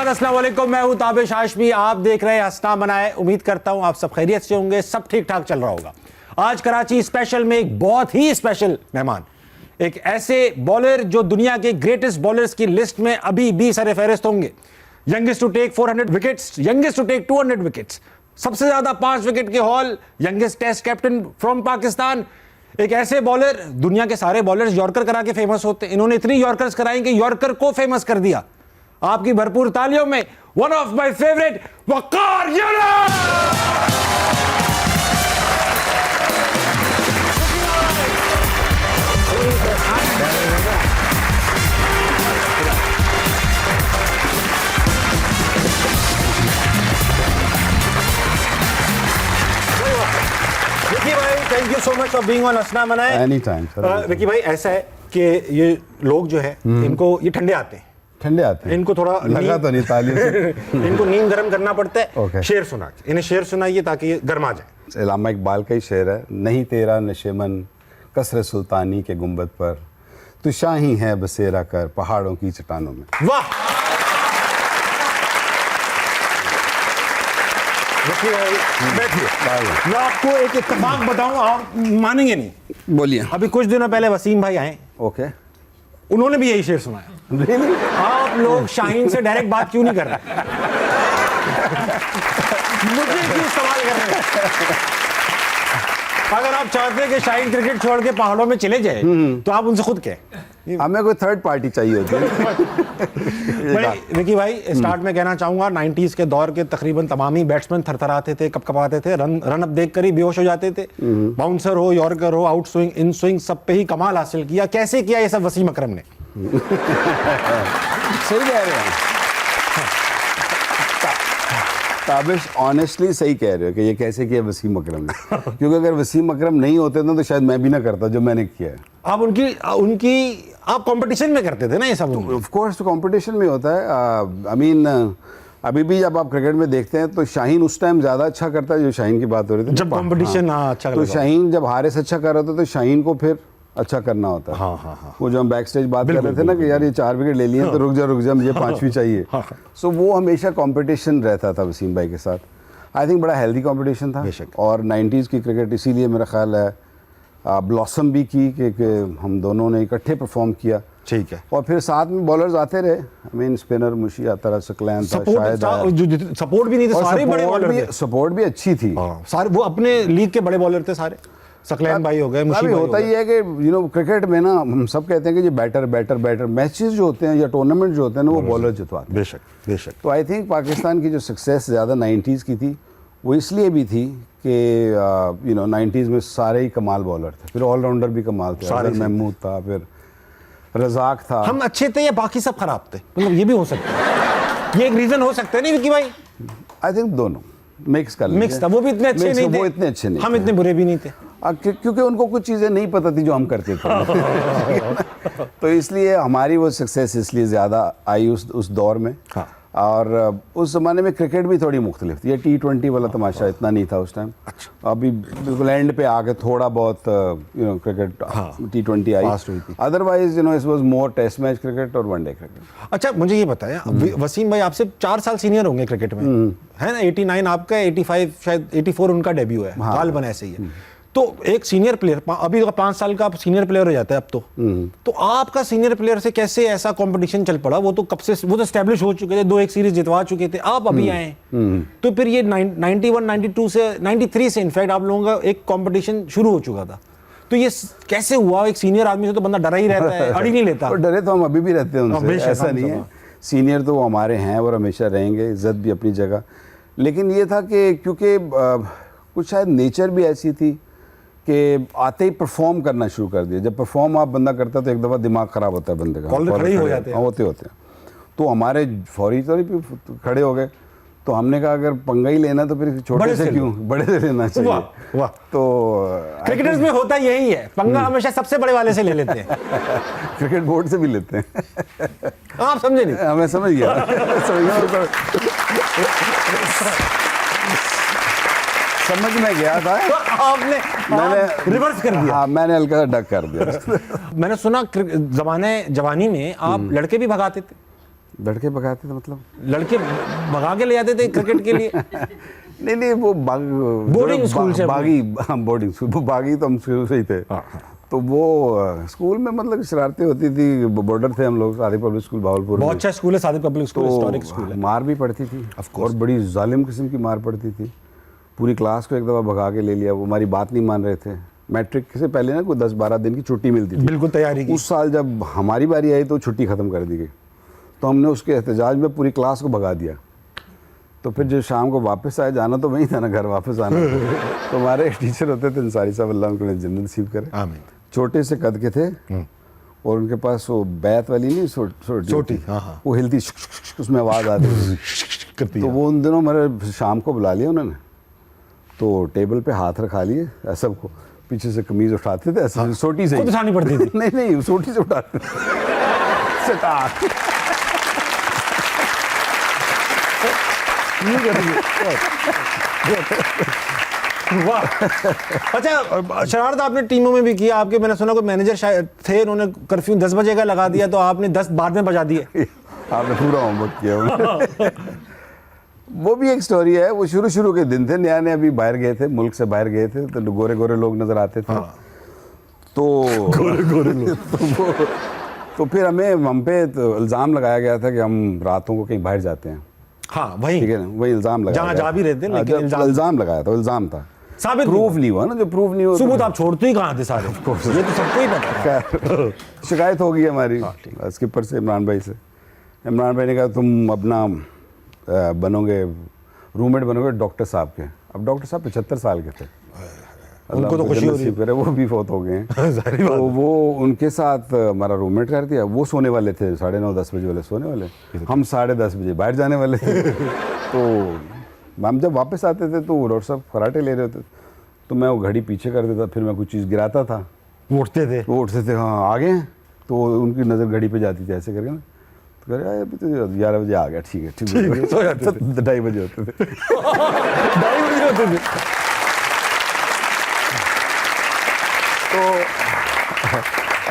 अस्सलाम वालेकुम, मैं हूं ताबिश हाशमी, आप देख रहे हैं हंसना बनाए। उम्मीद करता हूं आप सब खैरियत से होंगे, सब ठीक ठाक चल रहा होगा। आज कराची स्पेशल में एक बहुत ही स्पेशल मेहमान, एक ऐसे बॉलर जो दुनिया के ग्रेटेस्ट बॉलर्स की लिस्ट में अभी भी सर फहरिस्त होंगे। Youngest to take 400 wickets, youngest to take 200 wickets, सबसे ज्यादा 5 विकेट के haul, youngest test captain from Pakistan. एक ऐसे बॉलर, दुनिया के सारे बॉलर्स यॉर्कर करा के फेमस होते हैं, इन्होंने इतनी यॉर्कर्स कराई कि यॉर्कर को फेमस कर दिया। आपकी भरपूर तालियों में वन ऑफ माय फेवरेट वकार यूनुस। विकी भाई, thank you so much for being on हंसना बनाए। Any time. विकी भाई, ऐसा है कि ये लोग जो है इनको ये ठंडे आते हैं, इनको थोड़ा लगा तो नहीं तालियों से इनको नींद गर्म करना पड़ता है। Okay. शेर सुना के इन्हें शेर सुनाइए ताकि ये गर्मा जाए। इलामा इकबाल का ही शेर है, नहीं तेरा नशेमन कसर सुल्तानी के गुंबद पर, तू शाही है बसेरा कर पहाड़ों की चट्टानों में। वाह विकी भाई, बैठिए। मैं आपको एक इत्तेफाक बताऊं, आप मानेंगे नहीं। बोलिए। अभी कुछ दिनों पहले वसीम भाई आए, ओके। उन्होंने भी यही शेर सुनाया। आप लोग शाहीन से डायरेक्ट बात क्यों नहीं कर रहे? मुझे क्यों सवाल कर रहे हैं? अगर आप चाहते हैं कि शाहीन क्रिकेट छोड़ के पहाड़ों में चले जाए तो आप उनसे खुद कहें। हमें कोई थर्ड पार्टी चाहिए होती है। विकी भाई, स्टार्ट में कहना चाहूंगा 90s के दौर के तकरीबन तमाम ही बैट्समैन थरथराते थे, कपकपाते थे, रन अप देखकर ही बेहोश हो जाते थे। बाउंसर हो, यॉर्कर हो, आउट स्विंग, इन स्विंग, सब पे ही कमाल हासिल किया। कैसे किया ये सब वसीम अकरम ने? सही कह रहे हैं ताबिश, ऑनेस्टली सही कह रहे हो कि ये कैसे किया वसीम अकरम ने। क्योंकि अगर वसीम अकरम नहीं होते ना तो शायद मैं भी ना करता जो मैंने किया है। आप उनकी आप कंपटीशन में करते थे ना ये सब? ऑफ कोर्स कंपटीशन में होता है। आई मीन अभी भी जब आप क्रिकेट में देखते हैं तो शाहीन उस टाइम ज़्यादा अच्छा करता है, जो शाहीन की बात हो रही थी जब कंपटीशन। हाँ, अच्छा। तो शाहीन जब हारिस अच्छा कर रहा था तो शाहीन को फिर अच्छा करना होता है। हाँ। वो जो हम बैक स्टेज बात कर रहे थे ना कि यार ये 4 विकेट ले लिए तो रुक जा मुझे 5वीं चाहिए। सो वो हमेशा कंपटीशन रहता था वसीम भाई के साथ। आई थिंक बड़ा हेल्दी कंपटीशन था। और 90s की क्रिकेट इसीलिए मेरा ख्याल है ब्लॉसम भी की कि हम दोनों ने इकट्ठे परफॉर्म किया। ठीक है। और फिर साथ में बॉलर्स आते रहे। आई मीन स्पिनर मुशी आता रहा, सकलैन था, शायद सपोर्ट भी नहीं थे, सारे बड़े बॉलर थे। सपोर्ट भी अच्छी थी। सारे वो अपने लीग के बड़े बॉलर थे सारे। सकलैन भाई हो गए, मुशी होता ही है कि क्रिकेट में ना हम सब कहते हैं कि ये बैटर मैचेस जो होते हैं या टूर्नामेंट जो होते हैं ना वो बॉलर जितवाते हैं। बेशक। तो आई थिंक पाकिस्तान की जो सक्सेस ज़्यादा 90s की थी वो इसलिए भी थी कि 90s में सारे ही कमाल बॉलर थे, फिर ऑलराउंडर भी कमाल थे। महमूद था, फिर रजाक था। हम अच्छे थे या बाकी सब खराब थे? मतलब ये भी हो सकता है, ये एक रीजन हो सकता है नहीं विकी भाई? आई थिंक दोनों मिक्स था। वो भी इतने अच्छे नहीं थे, वो इतने अच्छे नहीं, हम इतने बुरे भी नहीं थे। क्योंकि उनको कुछ चीज़ें नहीं पता थी जो हम करते थे। तो इसलिए हमारी वो सक्सेस इसलिए ज़्यादा आई उस दौर में। हाँ। और उस ज़माने में क्रिकेट भी थोड़ी मुख्तलिफ थी। ये T20 वाला तमाशा इतना नहीं था उस टाइम। अच्छा। अभी बिल्कुल एंड पे आके थोड़ा बहुत क्रिकेट T20 आई। Otherwise it was more test match cricket और वनडे क्रिकेट। अच्छा, मुझे ये बताया, वसीम भाई आपसे 4 साल सीनियर होंगे क्रिकेट में, है ना? 89 आपका, 85 शायद 84 उनका डेब्यू है। गालिबन ऐसे ही है। तो एक सीनियर प्लेयर, अभी तो 5 साल का आप सीनियर प्लेयर हो जाता है अब तो आपका सीनियर प्लेयर से कैसे ऐसा कंपटीशन चल पड़ा? वो तो कब से, वो तो एस्टैब्लिश हो चुके थे, 2-1 सीरीज जितवा चुके थे, आप अभी आए। तो फिर ये 91, 92 से 93 से इनफैक्ट आप लोगों का एक कंपटीशन शुरू हो चुका था। तो ये कैसे हुआ? एक सीनियर आदमी से तो बंदा डरा ही रहता है, अड़ ही नहीं लेता। डरे तो हम अभी भी रहते हैं उनसे, ऐसा नहीं है। सीनियर तो वो हमारे हैं और हमेशा रहेंगे, इज्जत भी अपनी जगह। लेकिन ये था कि क्योंकि कुछ शायद नेचर भी ऐसी थी कि आते ही परफॉर्म करना शुरू कर दिया। जब परफॉर्म आप बंदा करता है तो एक दफ़ा दिमाग ख़राब होता है बंदे का, खड़े हो जाते हैं। होते तो हमारे फौरी तौर पे खड़े हो गए। तो हमने कहा अगर पंगा ही लेना तो फिर छोटे से क्यों, बड़े से लेना चाहिए। वाह। तो क्रिकेटर्स में होता यही है, पंगा हमेशा सबसे बड़े वाले से ले लेते हैं। क्रिकेट बोर्ड से भी लेते हैं। आप समझे नहीं? मैं समझ गया। समझ में गया था तो आपने मैंने रिवर्स कर दिया। हाँ, मैंने हल्का डक कर दिया। मैंने सुना जवानी में आप लड़के भी भगाते थे। लड़के भगाते थे मतलब? लड़के भगा के ले आते थे क्रिकेट के लिए? नहीं वो बोर्डिंग स्कूल से? बागी, हाँ बोर्डिंग स्कूल, वो बागी तो हम शुरू से ही थे। तो वो स्कूल में मतलब शरारतें होती थी, बॉर्डर थे हम लोग, सादी पब्लिक स्कूल भावलपुर। बहुत अच्छा स्कूल है सादी पब्लिक स्कूल, हिस्टोरिक स्कूल है। मार भी पड़ती थी और बड़ी जालिम किस्म की मार पड़ती थी। पूरी क्लास को एक दफ़ा भगा के ले लिया, वो हमारी बात नहीं मान रहे थे। मैट्रिक से पहले ना कोई 10-12 दिन की छुट्टी मिलती थी, बिल्कुल तैयारी की। उस साल जब हमारी बारी आई तो छुट्टी ख़त्म कर दी गई, तो हमने उसके एहतजाज में पूरी क्लास को भगा दिया। तो फिर जो शाम को वापस आए, जाना तो वहीं था ना, घर वापस आना। तो हमारे टीचर होते थे अंसारी साहब, अल्लाह उनको जन्नत नसीब करे, आमीन। छोटे से कद के थे और उनके पास वो बैत वाली नहीं छोटी, वो हिलती, उसमें आवाज़ आती। तो वो उन दिनों मेरे शाम को बुला लिया उन्होंने, तो टेबल पे हाथ रखा लिए सबको, पीछे से कमीज उठाते थे ऐसे, सोटी से उठानी पड़ती थी। नहीं सोटी से उठाते वाह। अच्छा, शरारत आपने टीमों में भी किया। आपके मैंने सुना कोई मैनेजर शायद थे, उन्होंने कर्फ्यू 10 बजे का लगा दिया तो आपने 10 बाद में बजा दिए। आपने पूरा होमवर्क किया। वो भी एक स्टोरी है। वो शुरू के दिन थे, नया अभी बाहर गए थे, मुल्क से बाहर गए थे, तो गोरे गोरे लोग नजर आते थे। तो गोरे लोग तो फिर हम पे तो इल्ज़ाम लगाया गया था कि हम रातों को कहीं बाहर जाते हैं। हाँ वही, ठीक है ना, वही इल्ज़ाम लगाया, जहाँ जा भी रहे थे, लेकिन इल्ज़ाम लगाया था, इल्ज़ाम था, साबित प्रूफ नहीं हुआ ना। जो प्रूफ नहीं हुआ, सबूत आप छोड़ते ही कहाँ थे सारे, ये तो सबको ही पता है। शिकायत हो गई हमारी स्किपर से, इमरान भाई से। इमरान भाई ने कहा तुम अपना बनोगे, रूममेट बनोगे डॉक्टर साहब के। अब डॉक्टर साहब 75 साल के थे, उनको तो खुशी हो रही है, वो भी फौत हो गए हैं। तो वो उनके साथ हमारा रूममेट कर दिया। वो सोने वाले थे 9:30-10 बजे वाले सोने वाले, हम 10:30 बजे बाहर जाने वाले थे। तो हम जब वापस आते थे तो डॉक्टर साहब खराटे ले रहे होते, तो मैं वो घड़ी पीछे कर देता, फिर मैं कुछ चीज़ गिराता था, वो उठते थे, हाँ आ गए। तो उनकी नज़र घड़ी पे जाती थी ऐसे करके ना, तो कह रहे 11 बजे आ गया, ठीक है सो जाते थे। 2:30 बजे होते थे। 2:30 बजे होते थे। तो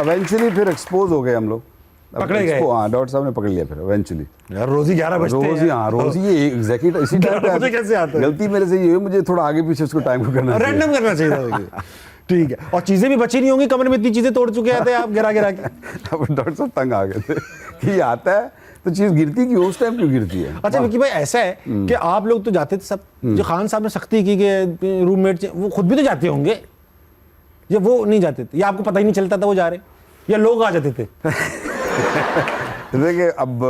इवेंचुअली फिर एक्सपोज हो गए हम लोग, पकड़े गए। हाँ, डॉक्टर साहब ने पकड़ लिया फिर इवेंचुअली। यार रोज ही 11 बजते हैं। रोज ही एग्जैक्टली इसी टाइम पे मुझे कैसे आता है? गलती मेरे से ये हुई, मुझे थोड़ा आगे पीछे उसको टाइम को करना चाहिए, रैंडम करना चाहिए। ठीक है, और चीजें भी बची नहीं होंगी कमरे में, इतनी चीजें तोड़ चुके आते हैं आप गिरा के। अब डॉक्टर साहब तंग आ गए थे कि ये आता है तो चीज गिरती क्यों, उस टाइम क्यों गिरती है। अच्छा विकी भाई, ऐसा है कि आप लोग तो जाते थे सब, जो खान साहब ने सख्ती की कि रूममेट, वो खुद भी तो जाते होंगे, या वो नहीं जाते थे, या आपको पता ही नहीं चलता था वो जा रहे, या लोग आ जाते थे? देखिए अब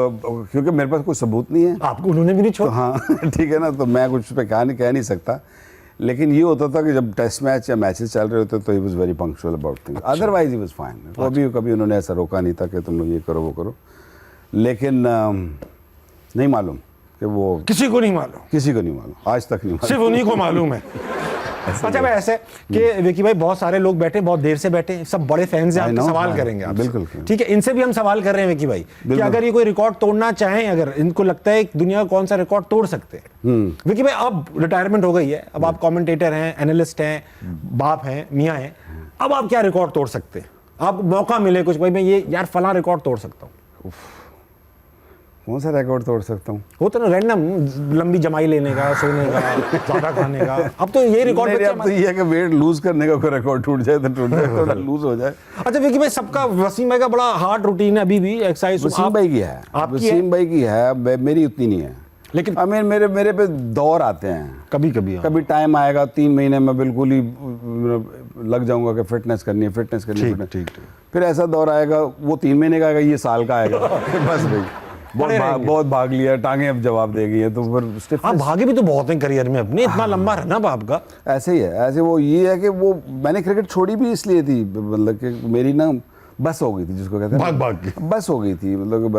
क्योंकि मेरे पास कोई सबूत नहीं है, आपको उन्होंने भी नहीं छोड़ा। हाँ ठीक है ना, तो मैं कुछ पे कह नहीं सकता। लेकिन ये होता था कि जब टेस्ट मैच या मैचेस चल रहे होते तो he was very punctual about things, otherwise he was fine. कभी उन्होंने ऐसा रोका नहीं था कि तुम लोग ये करो वो करो। लेकिन नहीं मालूम कि वो, किसी को नहीं मालूम, आज तक नहीं मालूम, सिर्फ उन्हीं को मालूम है। अच्छा भाई, ऐसे कि विकी भाई बहुत सारे लोग बैठे, बहुत देर से बैठे, सब बड़े फैंस हैं आपके, सवाल करेंगे आपसे। बिल्कुल ठीक है, इनसे भी हम सवाल कर रहे हैं विकी भाई कि अगर ये कोई रिकॉर्ड तोड़ना चाहें, अगर इनको लगता है दुनिया का कौन सा रिकॉर्ड तोड़ सकते हैं। विकी भाई अब रिटायरमेंट हो गई है, अब आप कमेंटेटर हैं, एनालिस्ट हैं, बाप हैं, मियाँ हैं, अब आप क्या रिकॉर्ड तोड़ सकते हैं? आपको मौका मिले कुछ, भाई मैं ये यार फलां रिकॉर्ड तोड़ सकता हूँ, कौन सा रिकॉर्ड तोड़ सकता हूँ? वो तो ना रैंडम, लंबी जमाई लेने का, सोने का, ज्यादा खाने का। अब तो ये रिकॉर्ड अब तो ये है कि वेट लूज करने का कोई रिकॉर्ड टूट जाए तो टूट जाए, तो लूज हो जाए। अच्छा विकी भाई, सबका, वसीम भाई का बड़ा हार्ड रूटीन है अभी भी, एक्सरसाइज। वसीम भाई की है, वसीम भाई की है, मेरी उतनी नहीं है। लेकिन मेरे पे दौर आते हैं कभी कभी टाइम आएगा 3 महीने में बिल्कुल ही लग जाऊंगा कि फिटनेस करनी है। ठीक। फिर ऐसा दौर आएगा, वो 3 महीने का आएगा, ये साल का आएगा। बस भाई बहुत भाग लिया, टांगे अब जवाब दे गई है, तो फिर आप भागे भी तो बहुत हैं करियर में अपने, इतना लंबा रहना आपका। ऐसे ही है, ऐसे वो ये है कि वो मैंने क्रिकेट छोड़ी भी इसलिए थी, मतलब कि मेरी ना बस हो गई थी, जिसको कहते हैं भाग के बस हो गई थी। मतलब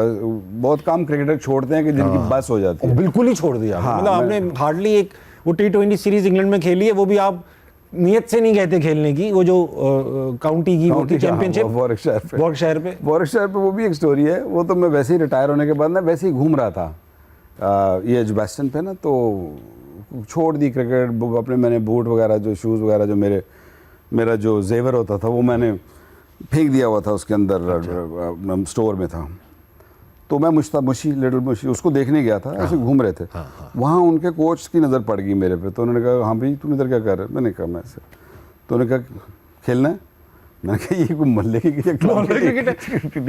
बहुत कम क्रिकेटर छोड़ते हैं कि जिनकी बस हो जाती है। बिल्कुल ही छोड़ दिया। हाँ, मतलब आपने हार्डली एक वो T20 सीरीज इंग्लैंड में खेली है, वो भी आप नियत से नहीं गए थे खेलने की, वो जो काउंटी की चैंपियनशिप वॉर्कशायर पे वो भी एक स्टोरी है। वो तो मैं वैसे ही रिटायर होने के बाद ना वैसे ही घूम रहा था ये एजबेस्टन पे ना, तो छोड़ दी क्रिकेट। अपने मैंने बूट वगैरह, जो शूज़ वगैरह, जो मेरा जो जेवर होता था, वो मैंने फेंक दिया हुआ था उसके अंदर। स्टोर में था। तो मैं मुशी लिटिल मुशी उसको देखने गया था, ऐसे घूम रहे थे। वहाँ उनके कोच की नज़र पड़ गई मेरे पे, तो उन्होंने कहा हाँ भाई तुम इधर क्या कर रहे हो? मैंने कहा मैं ऐसे, तो उन्होंने कहा खेलना है? मैंने कहा ये कोई मल्ले की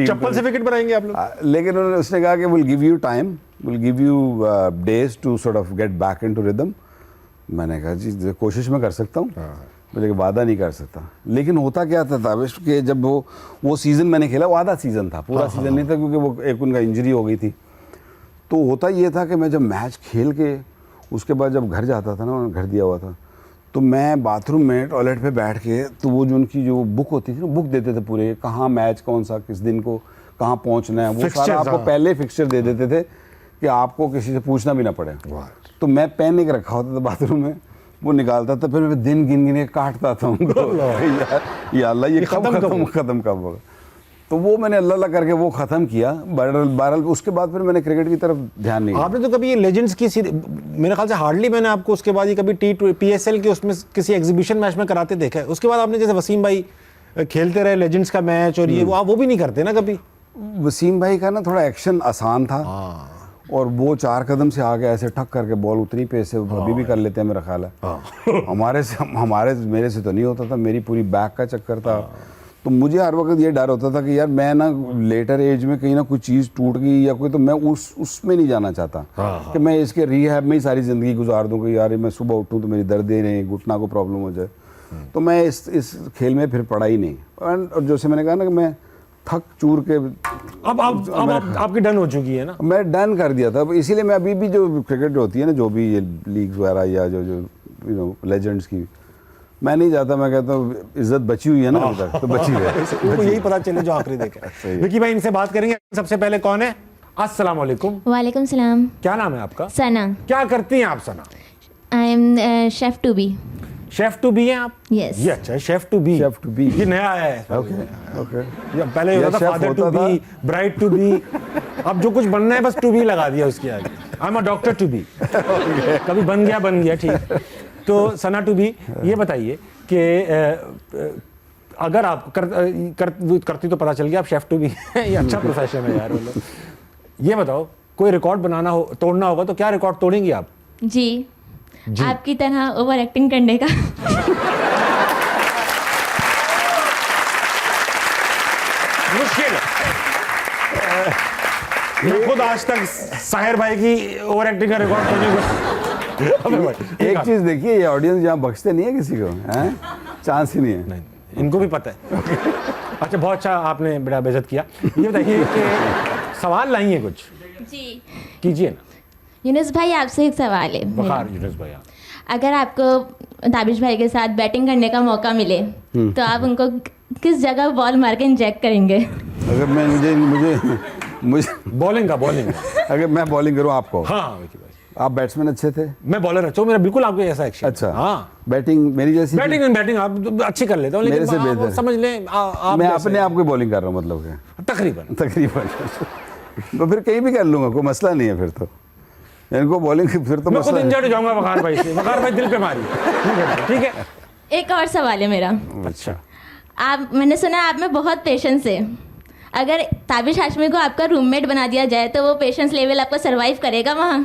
चप्पल से विकेट बनाएंगे आप लोग? लेकिन उसने कहा कि will give you time, will give you days to sort of get back into rhythm. मैंने कहा जी कोशिश मैं कर सकता हूँ, मुझे वादा नहीं कर सकता। लेकिन होता क्या था ताबिश कि जब वो सीज़न मैंने खेला, वो आधा सीज़न था, पूरा सीज़न नहीं था, क्योंकि वो एक उनका इंजरी हो गई थी। तो होता ये था कि मैं जब मैच खेल के उसके बाद जब घर जाता था ना, उन्होंने घर दिया हुआ था, तो मैं बाथरूम में टॉयलेट पे बैठ के, तो वो जो उनकी जो बुक होती थी ना, बुक देते थे पूरे, कहाँ मैच कौन सा किस दिन को कहाँ पहुँचना है, वो सारा आपको पहले फिक्सचर दे देते थे कि आपको किसी से पूछना भी ना पड़े। तो मैं पेन नहीं रखा होता था बाथरूम में, वो निकालता था, फिर मैं दिन गिन गिन के काटता था उनको या अल्लाह ये ख़त्म कब होगा। तो वो मैंने अल्लाह करके वो ख़त्म किया। बहरहाल उसके बाद फिर मैंने क्रिकेट की तरफ ध्यान नहीं। आपने तो कभी ये लेजेंड्स की मेरे ख्याल से हार्डली मैंने आपको उसके बाद ये कभी PSL के उसमें किसी एग्जीबिशन मैच में कराते देखा है। उसके बाद आपने जैसे वसीम भाई खेलते रहे लेजेंड्स का मैच और ये वो भी नहीं करते ना कभी? वसीम भाई का ना थोड़ा एक्शन आसान था और वो 4 कदम से आगे ऐसे ठक करके बॉल उतनी पे से अभी भी कर लेते हैं मेरा ख्याल है। हमारे मेरे से तो नहीं होता था, मेरी पूरी बैक का चक्कर था। तो मुझे हर वक्त ये डर होता था कि यार मैं ना लेटर एज में कहीं ना कोई चीज़ टूट गई या कोई, तो मैं उसमें नहीं जाना चाहता कि मैं इसके रिहैब में ही सारी ज़िंदगी गुजार दूँ कि यार मैं सुबह उठूँ तो मेरी दर्दें नहीं, घुटना को प्रॉब्लम हो जाए। तो मैं इस खेल में फिर पड़ा ही नहीं। और जैसे मैंने कहा ना कि मैं थक चूर के अब आपकी डन हो चुकी है ना? मैं डन कर दिया था, इसीलिए मैं अभी भी जो क्रिकेट होती है ना, जो भी ये लीग वगैरह या जो लेजेंड्स की, मैं नहीं जाता। मैं कहता हूँ इज्जत बची हुई है ना अभी तक, तो बची है। उनको यही पता चले जो आखिरी देखा है। विकी भाई इनसे बात करेंगे। सबसे पहले कौन है? अस्सलाम वालेकुम। वालेकुम सलाम। क्या नाम है आपका? सना। क्या करती हैं आप Sana? I am chef to be. Chef to be हैं आप? यस। ये अच्छा है, शेफ टू बी। ये नया आया है। ओके। पहले होता था father to be, bride to be, अब जो कुछ बनना है बस टू बी लगा दिया उसके आगे। I am a doctor to be. कभी बन गया ठीक। तो सना टू बी, ये बताइए कि अगर आप करती तो पता चल गया आप शेफ टू बी हैं। ये अच्छा प्रोफेशन है यार। ये बताओ कोई रिकॉर्ड तोड़ना होगा तो क्या रिकॉर्ड तोड़ेंगी आप? जी आपकी तरह ओवर एक्टिंग करने का। मुश्किल है। खुद आज तक साहिर भाई की ओवर एक्टिंग का रिकॉर्ड तोड़ने को। एक चीज देखिए, ये ऑडियंस यहाँ बख्शते नहीं है किसी को, हैं? चांस ही नहीं है। नहीं, इनको भी पता है। अच्छा बहुत अच्छा, आपने बड़ा बेइज्जत किया। ये बताइए कि सवाल लाई है कुछ? जी कीजिए ना। यूनुस भाई आपसे एक सवाल है। बखार यूनुस भाई, अगर आपको ताबिश भाई के साथ बैटिंग करने का मौका मिले तो आप उनको किस जगह बॉल मार के इंजेक्ट करेंगे? अगर मैं मुझे बॉलिंग अगर मैं बॉलिंग करूँ आपको? हाँ आप बैट्समैन अच्छे थे, मैं बॉलर अच्छा हूँ, मेरा बिल्कुल आपको ऐसा एक्शन। अच्छा हाँ, बैटिंग मेरी जैसी? बैटिंग आप अच्छी कर लेता हूँ, लेकिन मेरे से बेहतर समझ लें मैं अपने आप को बॉलिंग कर रहा हूँ, मतलब कि तकरीबन तो फिर कहीं भी कर लूँगा, कोई मसला नहीं है फिर तो। इनको बॉलिंग फिर तो मैं खुद इंजर्ड हो जाऊंगा बखार भाई से। बखार भाई दिल पे मारी। ठीक है। एक और सवाल है मेरा। अच्छा, मैंने सुना आप में बहुत पेशेंस है। अगर ताबिश हाशमी को आपका रूममेट बना दिया जाए तो वो पेशेंस लेवल आपका सरवाइव करेगा वहाँ?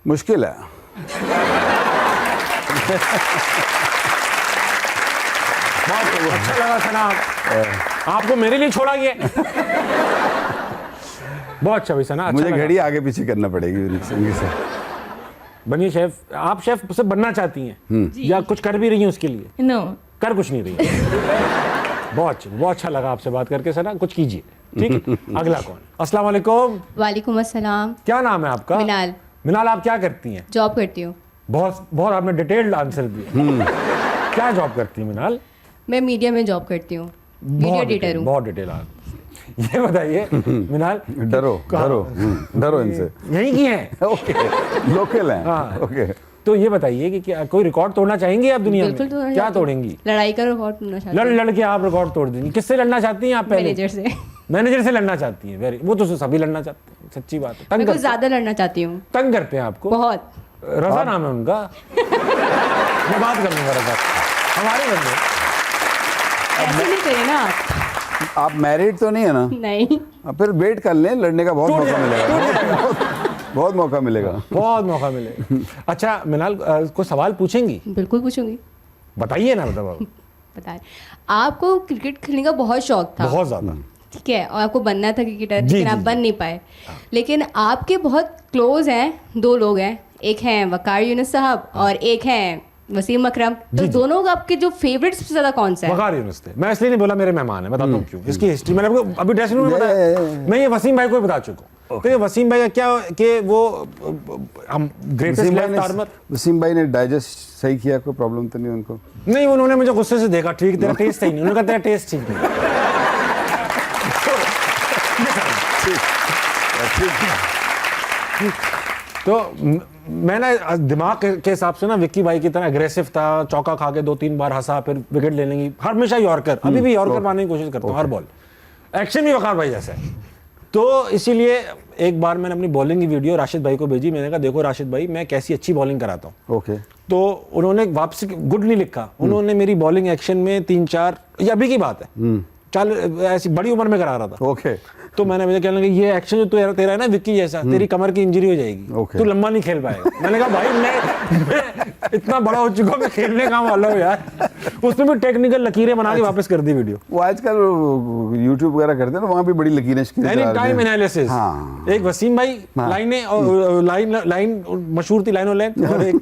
मुश्किल है। बहुत अच्छा लगा सना, आपको मेरे लिए छोड़ा गया। बहुत अच्छा भाई सना, मुझे घड़ी आगे पीछे करना पड़ेगी से। बनिए शेफ। आप शेफ से बनना चाहती हैं या कुछ कर भी रही हैं उसके लिए? नो, कर कुछ नहीं रही। बहुत अच्छा लगा आपसे बात करके सना, कुछ कीजिए। ठीक है। अगला कौन? अस्सलाम वालेकुम। वालेकुम अस्सलाम। क्या नाम है आपका? मिनाल। मिनाल, आप क्या करती हैं? जॉब करती हूँ। बहुत आपने डिटेल्ड आंसर दिया। क्या जॉब करती हैं मिनाल? मैं मीडिया में जॉब करती हूँ, वीडियो एडिटर हूँ। बहुत डिटेल। ये बताइए मिनाल, डरो इनसे। यहीं की हैं? ओके, लोकल हैं। हाँ। ओके, तो ये बताइए कि क्या कोई रिकॉर्ड तोड़ना चाहेंगी आप दुनिया में? बिल्कुल क्या तोड़ेंगी? लड़ाई का रिकॉर्ड तोड़ना चाहती हूँ। लड़ के आप रिकॉर्ड तोड़ देंगी। किससे लड़ना चाहती हैं आप? पहले मैनेजर से। मैनेजर से लड़ना चाहती हैं? वेरी, वो तो सभी लड़ना चाहते हैं, सच्ची बात है। मैं कुछ ज्यादा लड़ना चाहती हूँ। तंग करते हैं आपको बहुत। रजा नाम है उनका। मैं बात कर लूंगा रजा, हमारे बंदे। ऐसे नहीं करिए ना आप। आप मैरिड तो नहीं है ना? नहीं। अब फिर वेट कर लें, लड़ने का बहुत टूट मौका जाएगा, मिलेगा। बहुत मौका मिलेगा। बहुत मौका मिलेगा। अच्छा मिनाल, कोई सवाल पूछेंगी? बिल्कुल पूछूंगी। बताइए ना, मतलब बताएं। आपको क्रिकेट खेलने का बहुत शौक था। बहुत ज्यादा। ठीक है, और आपको बनना था क्रिकेटर, जी, लेकिन जी, आप बन नहीं पाए। लेकिन आपके बहुत क्लोज हैं, 2 लोग हैं, एक हैं वकार यूनुस साहब और एक हैं वसीम अकरम। तो जी। दोनों का आपके जो फेवरेट सबसे ज्यादा कौन सा है? वकार यूनुस थे। मैं इसलिए नहीं बोला मेरे मेहमान है, बताता हूँ क्यों। इसकी हिस्ट्री मैंने आपको अभी ड्रेसिंग रूम में बताया। मैं ये वसीम भाई को भी बता चुका हूँ। तो ये वसीम भाई का क्या कि वो हम ग्रेटेस्ट लेफ्ट आर्मर। वसीम भाई ने डाइजेस्ट सही किया, कोई प्रॉब्लम तो नहीं उनको? नहीं, उन्होंने मुझे गुस्से से देखा, ठीक तेरा टेस्ट सही नहीं। उन्होंने कहा तेरा टेस्ट ठीक नहीं। तो मैं ना दिमाग के हिसाब से ना विक्की भाई की तरह अग्रेसिव था, चौका खा के 2-3 बार हंसा, फिर विकेट लेने की हमेशा यॉर्कर, अभी भी यॉर्कर मारने की कोशिश करता हूँ हर बॉल। एक्शन भी वकार भाई जैसा है। तो इसीलिए एक बार मैंने अपनी बॉलिंग की वीडियो राशिद भाई को भेजी। मैंने कहा देखो राशिद भाई, मैं कैसी अच्छी बॉलिंग कराता हूँ। ओके। तो उन्होंने वापसी गुड नहीं लिखा, उन्होंने मेरी बॉलिंग एक्शन में 3-4, ये अभी की बात है, चल ऐसी बड़ी उम्र में करा रहा था। ओके। तो मैंने मुझे कहने लगा ये एक्शन जो तेरा है ना विक्की जैसा, तेरी कमर की इंजरी हो जाएगी, Okay. तू लंबा नहीं खेल पाएगा। मैंने कहा भाई मैं इतना बड़ा हो चुका हूं, मैं खेलने का वाला हूँ यार। उसमें भी टेक्निकल लकीरें बना के वापस कर दी वीडियो। वो आजकल यूट्यूब वगैरह करते हैं ना, वहाँ भी बड़ी लकीरें एनी टाइम एनालिसिस। हाँ। एक वसीम भाई लाइनें और लाइन मशहूर थी, लाइनों लाइन। और एक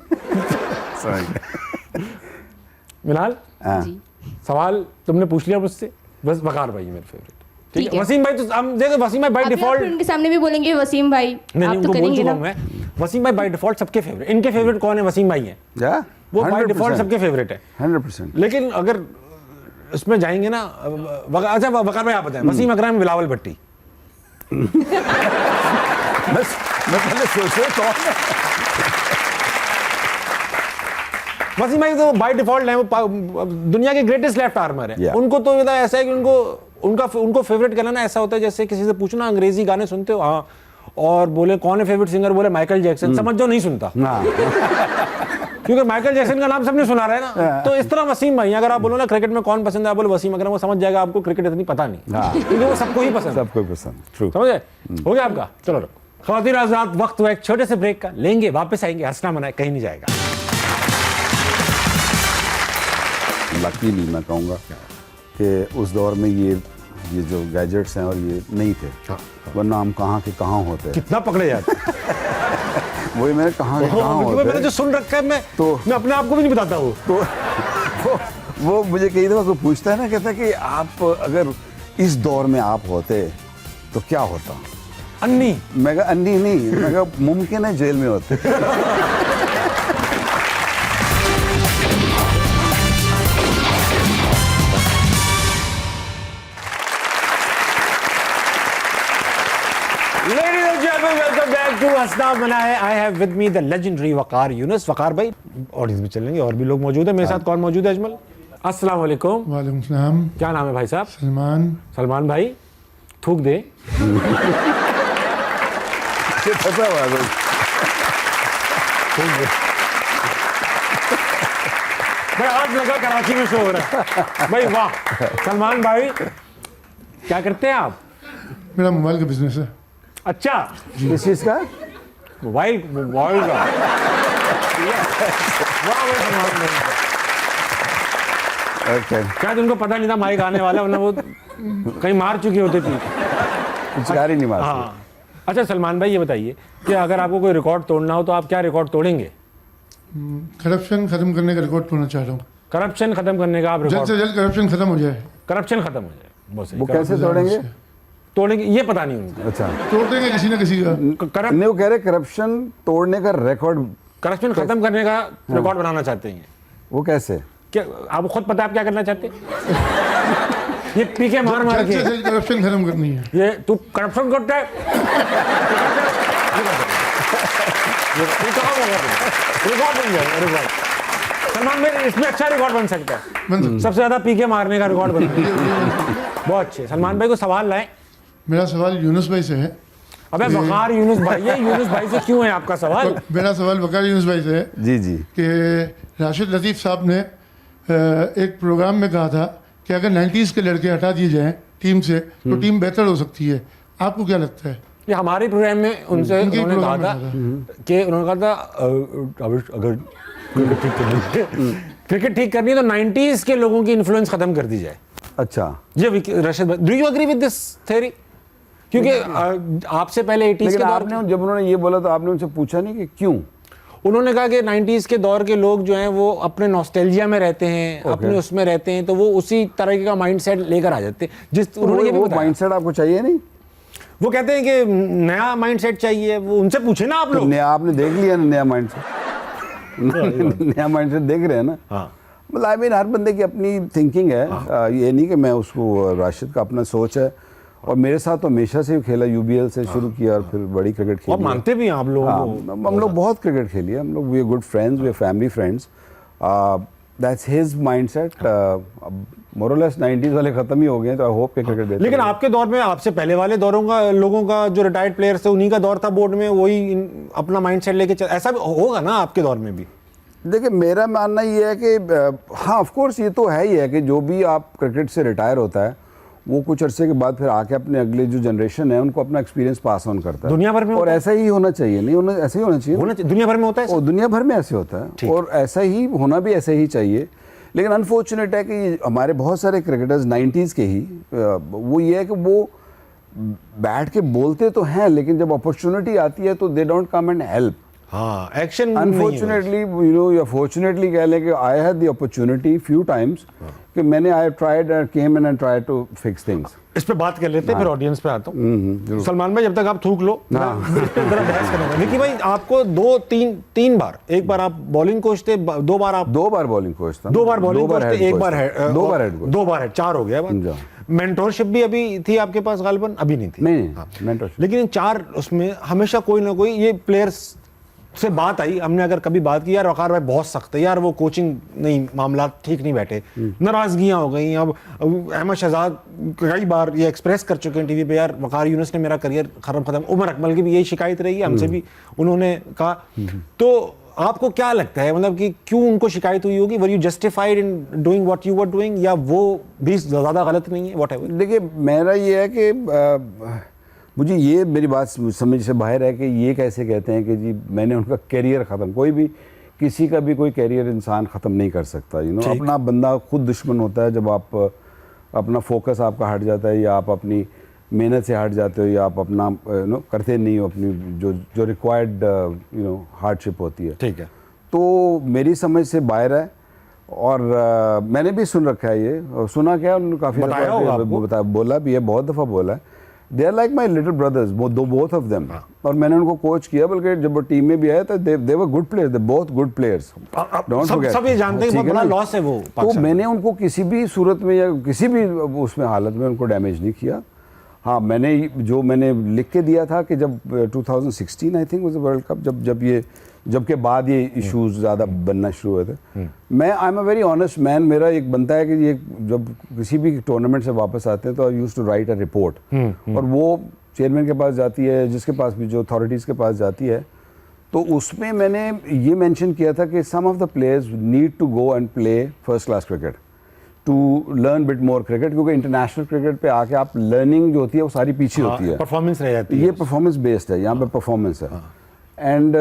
मिनाल, जी। सवाल तुमने पूछ लिया मुझसे, बस वकार भाई मेरे फेवरेट। ठीक ठीक है, है। वसीम भाई तो हम देखो, वसीम भाई बाय अभी आप डिफॉल्ट उनके सामने भी बोलेंगे वसीम भाई, नहीं, आप तो उनको बोल करेंगे चुका ना? हूं मैं। वसीम भाई बाय डिफॉल्ट सबके फेवरेट। इनके फेवरेट कौन है? वसीम भाई हैं। वो बाय डिफॉल्ट सबके फेवरेट है। 100%। लेकिन अगर इसमें जाएंगे ना, अच्छा वकार भाई आप बताएं, वसीम अकरम, बिलावल भट्टी। बस मैं पहले सोच रहा कौन है। वसीम भाई तो बाय डिफॉल्ट है, वो दुनिया के ग्रेटेस्ट लेफ्ट आर्मर है। Yeah. उनको तो ऐसा है कि उनको फेवरेट करना ना ऐसा होता है जैसे किसी से पूछना अंग्रेजी गाने सुनते हो, हाँ, और बोले कौन है फेवरेट सिंगर, बोले माइकल जैक्सन, समझ जाओ नहीं सुनता। हाँ। क्योंकि माइकल जैक्सन का नाम सबने सुना रहा है ना। तो इस तरह वसीम भाई, अगर आप बोलो ना क्रिकेट में कौन पसंद है, आप बोलो वसीम अकरम, वो समझ जाएगा आपको क्रिकेट इतनी पता नहीं। हाँ। क्योंकि वो सबको ही पसंद है। सबको पसंद। ट्रू। समझे? हो गया आपका? चलो रखो। ख्वातीन हज़रात, वक्त हुआ एक छोटे से ब्रेक का, लेंगे, वापस आएंगे, हंसना मनाए, कहीं नहीं जाएगा। लकीली मैं कहूँगा कि उस दौर में ये जो गैजेट्स हैं और ये नहीं थे, वरना हम कहाँ के कहाँ होते। कितना पकड़े जाते। वही मैंने कहाँ के कहाँ मैंने होते। जो सुन रखा है मैं अपने आप को भी नहीं बताता हूँ। तो वो मुझे कई दफ़ा कोई पूछता है ना, कहता है कि आप अगर इस दौर में आप होते तो क्या होता। अन्नी। मैं कहा अन्नी नहीं, मैं कहा मुमकिन है जेल में होते। Ladies and gentlemen, welcome back to हंसना मनाए। I have with me the legendary वकार यूनुस। वकार भाई, ऑडियंस में चलेंगे, और भी लोग मौजूद हैं। मेरे साथ कौन मौजूद है? अजमल। अस्सलाम वालेकुम। वालेकुम सलाम। क्या नाम है भाई साहब? सलमान। सलमान भाई, थूक दे। फंसा हुआ है। थूक दे भाई, आज लगा कराची में शो हो रहा है भाई। वाह सलमान भाई, क्या करते हैं आप? मेरा मोबाइल का बिजनेस है। अच्छा, किस चीज़ का? मोबाइल का। वाह भाई सलमान भाई, ओके। शायद उनको पता नहीं था माइक आने वाला, वरना वो कहीं मार चुके होते थी। पिचकारी नहीं मारती। हाँ। अच्छा सलमान भाई, ये बताइए कि अगर आपको कोई रिकॉर्ड तोड़ना हो तो आप क्या रिकॉर्ड तोड़ेंगे? करप्शन खत्म करने का रिकॉर्ड तोड़ना चाह रहा हूँ। करप्शन खत्म करने का आप जल्द रिकॉर्ड? से जल्द करप्शन खत्म हो जाए। करप्शन खत्म हो जाए, बहुत सही। वो कैसे तोड़ेंगे? तोड़ेंगे ये पता नहीं उनको। अच्छा, तोड़ देंगे किसी न किसी का। नहीं वो कह रहे करप्शन तोड़ने का रिकॉर्ड। करप्शन खत्म करने का रिकॉर्ड बनाना चाहते हैं। वो कैसे? क्या आपको खुद पता है आप क्या करना चाहते हैं? ये पीके मार मार जल्द के से जल्द करप्शन खत्म करनी है। ये तू करप्शन करता है। रिकॉर्ड बन जाएगा, रिकॉर्ड। सलमान भाई, इसमें अच्छा रिकॉर्ड बन सकता है। सबसे ज्यादा पीके मारने का रिकॉर्ड बन बहुत अच्छे। सलमान भाई को सवाल लाए। मेरा सवाल यूनुस भाई से है। अबे वकार यूनुस भाई, ये यूनुस भाई से क्यों है आपका सवाल? मेरा सवाल वकार यूनुस भाई से है जी जी। कि राशिद लतीफ़ साहब ने एक प्रोग्राम में कहा था कि अगर 90s के लड़के हटा दिए जाएं टीम से तो टीम बेहतर हो सकती है। आपको क्या लगता है? ये हमारे प्रोग्राम में उनसे उनके उन्होंने कहा प्रोग्राम था में कि उन्होंने कहा था अगर क्रिकेट ठीक करनी है क्रिकेट ठीक करनी है तो 90s के लोगों की इन्फ्लुएंस खत्म कर दी जाए। अच्छा, ये रशीद भाई, do you agree with this theory? क्योंकि आपसे पहले 80s लेकिन के दौर आपने जब उन्होंने ये बोला तो आपने उनसे पूछा नहीं कि क्यों? उन्होंने कहा कि 90s के दौर के लोग जो हैं वो अपने नॉस्टैल्जिया में रहते हैं, अपने उसमें रहते हैं, तो वो उसी तरह का माइंडसेट लेकर आ जाते हैं। जिस उन्होंने ये भी वो बताया, माइंडसेट आपको चाहिए नहीं? वो कहते हैं कि नया माइंडसेट चाहिए। वो उनसे पूछे ना आप तो लोग। नया आपने देख लिया ना, नया माइंडसेट नया माइंडसेट देख रहे हैं ना। हाँ, मतलब आई मीन हर बंदे की अपनी थिंकिंग है। ये नहीं कि मैं उसको, राशिद का अपना सोच है और मेरे साथ तो हमेशा से खेला, यूबीएल से शुरू किया और फिर बड़ी क्रिकेट खेली। और मानते भी हैं आप लोग। हम लोग बहुत क्रिकेट खेली है, हम लोग we are good friends, we are family friends. That's his mindset. More और लेस 90s वाले खत्म ही हो गए, तो आई होप कि क्रिकेट लेकिन आपके दौर में, आपसे पहले वाले दौरों का लोगों का जो रिटायर्ड प्लेयर्स थे उन्हीं का दौर था बोर्ड में, वही अपना माइंडसेट लेके चल, ऐसा भी होगा ना आपके दौर में भी? देखिए मेरा मानना ये है कि हाँ ऑफ कोर्स ये तो है ही है कि जो भी आप क्रिकेट से रिटायर होता है वो कुछ अरसे के बाद फिर आके अपने अगले जो जनरेशन है उनको अपना एक्सपीरियंस पास ऑन करता है। दुनिया भर में और ऐसा ही होना चाहिए, नहीं होना, ऐसा ही होना चाहिए। दुनिया भर में होता है और दुनिया भर में ऐसे होता है और ऐसा ही होना भी ऐसे ही चाहिए। लेकिन अनफॉर्चुनेट है कि हमारे बहुत सारे क्रिकेटर्स 90s के ही वो ये है कि वो बैठ के बोलते तो हैं लेकिन जब अपॉर्चुनिटी आती है तो they don't come and help. हाँ, एक्शन अनफॉर्चुनेटली यू नो या फॉर्चुनेटली कह लें कि I had the opportunity few times कि मैंने I tried and came and try to fix things. इस पे बात कर लेते हैं, फिर ऑडियंस पे आता हूँ। सलमान भाई, जब तक आप थूक लो मैं जरा बहस करूंगा। विकी भाई, आपको तीन बार, एक बार आप बॉलिंग कोच थे, दो बार बॉलिंग कोच था, 2 बार बॉलिंग कोच थे, एक बार हेड, 2 बार हेड कोच, 2 बार हेड, 4 हो गया बात। मेंटोरशिप भी अभी थी आपके पास गालिबन? अभी नहीं थी। नहीं मेंटोरशिप। लेकिन इन 4 उसमें हमेशा कोई ना कोई ये प्लेयर्स से बात आई, हमने अगर कभी बात की यार वकार भाई बहुत सख्त है यार, वो कोचिंग नहीं, मामला ठीक नहीं बैठे, नाराजगियां हो गई। अब अहमद शहजाद कई बार ये एक्सप्रेस कर चुके हैं टीवी पे, यार वकार यूनुस ने मेरा करियर खत्म। उमर अकमल की भी यही शिकायत रही है, हमसे भी उन्होंने कहा। तो आपको क्या लगता है, मतलब कि क्यों उनको शिकायत हुई होगी? Were you justified in doing what you were doing, या वो भी ज़्यादा गलत नहीं है? व्हाटएवर। देखिए मेरा ये है कि मुझे ये मेरी बात समझ से बाहर है कि ये कैसे कहते हैं कि जी मैंने उनका कैरियर ख़त्म। कोई भी किसी का भी कोई कैरियर इंसान ख़त्म नहीं कर सकता। यू नो, अपना बंदा खुद दुश्मन होता है जब आप अपना फोकस आपका हट जाता है या आप अपनी मेहनत से हट जाते हो या आप अपना करते नहीं हो अपनी जो रिक्वायर्ड हार्डशिप होती है। ठीक है, तो मेरी समझ से बाहर है और मैंने भी सुन रखा है ये, और सुना क्या उन्होंने काफ़ी दफ़ा बोला भी है, बहुत दफ़ा बोला है। They are like my little brothers, both of them. और मैंने उनको कोच किया, बल्कि जब वो टीम में भी आए तो they were good players, they both good players. सब ये जानते हैं बड़ा लॉस है वो। तो मैंने उनको किसी भी सूरत में या किसी भी उसमें हालत में उनको डैमेज नहीं किया। हाँ, मैंने लिख के दिया था कि जब 2016 I think was the world cup, जब के बाद ये इश्यूज ज़्यादा बनना शुरू हुए थे, मैं आई am a very honest man. मेरा एक बनता है कि ये जब किसी भी टूर्नामेंट से वापस आते हैं तो I used to write a report, और वो चेयरमैन के पास जाती है, जिसके पास भी जो अथॉरिटीज़ के पास जाती है, तो उसमें मैंने ये मेंशन किया था कि some of the players need to go and play first class cricket to learn bit more cricket, क्योंकि इंटरनेशनल क्रिकेट पे आके आप लर्निंग जो होती है वो सारी पीछे होती है, परफॉर्मेंस रह जाती है। ये परफॉर्मेंस बेस्ड है, यहाँ पे परफॉर्मेंस है। एंड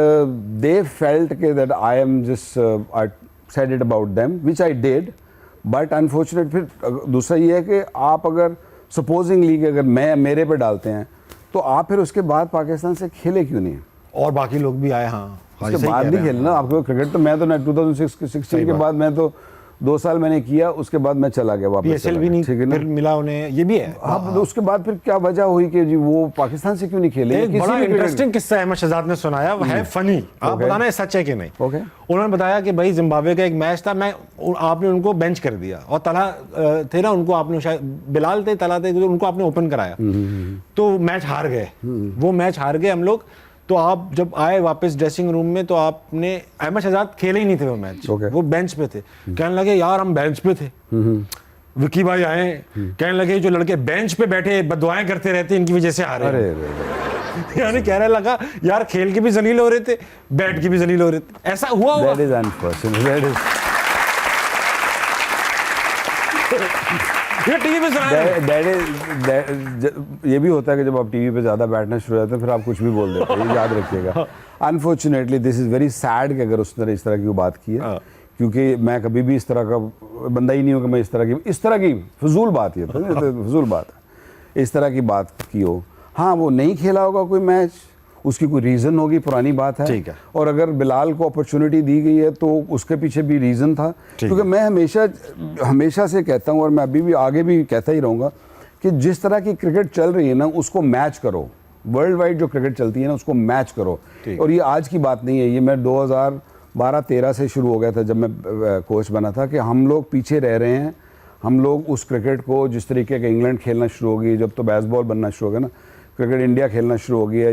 दे फेल्ट के that I am just I said it about them, which I did, but unfortunate. फिर दूसरा ये है कि आप अगर सपोजिंगली कि अगर मेरे पे डालते हैं तो आप फिर उसके बाद पाकिस्तान से खेले क्यों नहीं? और बाकी लोग भी आए। हाँ, उसके बाद नहीं खेलना आपको क्रिकेट। तो मैं तो 2016 के बाद मैं तो 2 साल मैंने किया, उसके बाद मैं चला गया वापस। PSL भी नहीं फिर मिला उन्हें, ये भी है। हाँ, तो उसके बाद फिर क्या वजह हुई कि जी वो पाकिस्तान से क्यों नहीं खेले? एक बड़ा इंटरेस्टिंग किस्सा अहमद शहजाद ने सुनाया, वो है फनी। आप बताना है सच है कि नहीं। उन्होंने बताया कि भाई जिम्बाब्वे का एक मैच था, आपने उनको बेंच कर दिया, और तला थे ना, उनको आपने शायद बिलाल थे, तला थे, उनको आपने ओपन कराया, तो मैच हार गए। वो मैच हार गए हम लोग। तो आप जब आए वापस ड्रेसिंग रूम में तो आपने, अहमद शहजाद खेले ही नहीं थे वो मैच, वो बेंच पे थे। कहने लगे यार हम बेंच पे थे। विकी भाई आए, कहने लगे जो लड़के बेंच पे बैठे बददुआएं करते रहते इनकी वजह से हारे। यानी कहने लगा यार खेल के भी जलील हो रहे थे, बैठ के भी जलील हो रहे थे। ऐसा हुआ? ये टीवी पे सुना है। ये भी होता है कि जब आप टीवी पे ज़्यादा बैठना शुरू हो जाते हैं फिर आप कुछ भी बोल देते हैं, ये याद रखिएगा। Unfortunately this is very sad कि अगर उसने इस तरह की बात की है, क्योंकि मैं कभी भी इस तरह का बंदा ही नहीं हूँ कि मैं इस तरह की फजूल बात, ये तो फजूल बात है, इस तरह की बात की हो। हाँ, वो नहीं खेला होगा कोई मैच, उसकी कोई रीज़न होगी, पुरानी बात है। ठीक है। और अगर बिलाल को अपॉर्चुनिटी दी गई है तो उसके पीछे भी रीज़न था, क्योंकि मैं हमेशा से कहता हूँ और मैं अभी भी आगे भी कहता ही रहूँगा कि जिस तरह की क्रिकेट चल रही है ना उसको मैच करो। वर्ल्ड वाइड जो क्रिकेट चलती है ना उसको मैच करो। और ये आज की बात नहीं है, ये मैं 2012-13 से शुरू हो गया था जब मैं कोच बना था, कि हम लोग पीछे रह रहे हैं। हम लोग उस क्रिकेट को जिस तरीके का इंग्लैंड खेलना शुरू हो गई, जब तो बेसबॉल बनना शुरू हो गया ना, क्रिकेट इंडिया खेलना शुरू हो गया।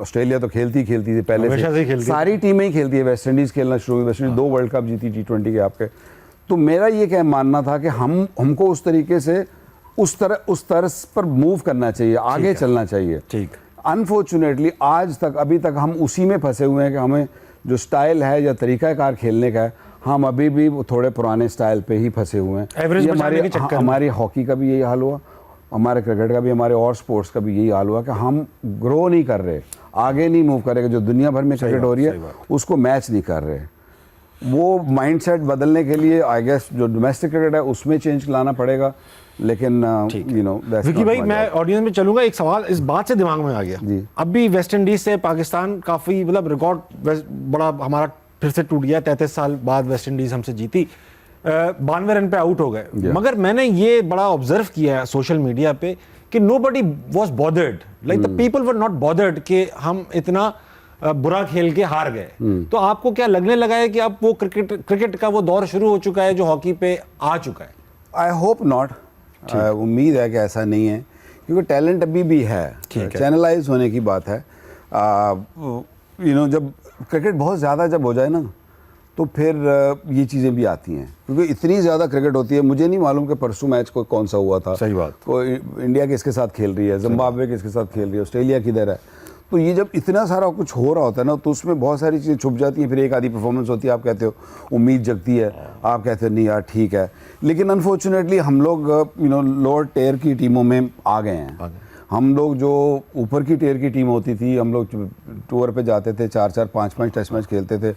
ऑस्ट्रेलिया तो खेलती थी पहले से, सारी टीमें ही खेलती है। वेस्ट इंडीज़ खेलना शुरू हुई, वेस्ट इंडीज़ 2 वर्ल्ड कप जीती T20 के आपके। तो मेरा ये क्या मानना था कि हमको उस तरीके से उस तरह पर मूव करना चाहिए, आगे चलना चाहिए। ठीक। अनफॉर्चुनेटली आज तक अभी तक हम उसी में फंसे हुए हैं कि हमें जो स्टाइल है या तरीक़ाकार खेलने का है, हम अभी भी थोड़े पुराने स्टाइल पे ही फंसे हुए हैं। ये हमारी हॉकी का भी यही हाल हुआ, हमारे क्रिकेट का भी, हमारे और स्पोर्ट्स का भी यही हाल हुआ कि हम ग्रो नहीं कर रहे, आगे नहीं मूव कर रहे। जो दुनिया भर में क्रिकेट हो रही है उसको मैच नहीं कर रहे। वो माइंडसेट बदलने के लिए आई गेस जो डोमेस्टिक क्रिकेट है उसमें चेंज लाना पड़ेगा। लेकिन यू नो विकी भाई, मैं ऑडियंस में चलूंगा, एक सवाल इस बात से दिमाग में आ गया जी। अभी वेस्ट इंडीज से पाकिस्तान काफ़ी मतलब रिकॉर्ड बड़ा हमारा फिर से टूट गया। 33 साल बाद वेस्ट इंडीज हमसे जीती, 92 रन पे आउट हो गए। मगर मैंने ये बड़ा ऑब्जर्व किया है सोशल मीडिया पे कि nobody was bothered, like the people were not bothered कि हम इतना बुरा खेल के हार गए। तो आपको क्या लगने लगा है कि अब वो क्रिकेट का वो दौर शुरू हो चुका है जो हॉकी पे आ चुका है? I hope not. उम्मीद है कि ऐसा नहीं है, क्योंकि टैलेंट अभी भी है, चैनलाइज होने की बात है। यू नो जब क्रिकेट बहुत ज़्यादा जब हो जाए ना तो फिर ये चीज़ें भी आती हैं, क्योंकि इतनी ज़्यादा क्रिकेट होती है। मुझे नहीं मालूम कि परसों मैच कौन सा हुआ था। सही बात। कोई इंडिया किसके साथ खेल रही है, जिम्बाब्वे किसके साथ खेल रही है, ऑस्ट्रेलिया किधर है। तो ये जब इतना सारा कुछ हो रहा होता है ना तो उसमें बहुत सारी चीज़ें छुप जाती हैं। फिर एक आधी परफॉर्मेंस होती है, आप कहते हो उम्मीद जगती है, आप कहते हो नहीं यार ठीक है। लेकिन अनफॉर्चुनेटली हम लोग यू नो लोअर टियर की टीमों में आ गए हैं। हम लोग जो ऊपर की टियर की टीम होती थी, हम लोग टूर पे जाते थे, 4-4, 5-5 टेस्ट मैच खेलते थे।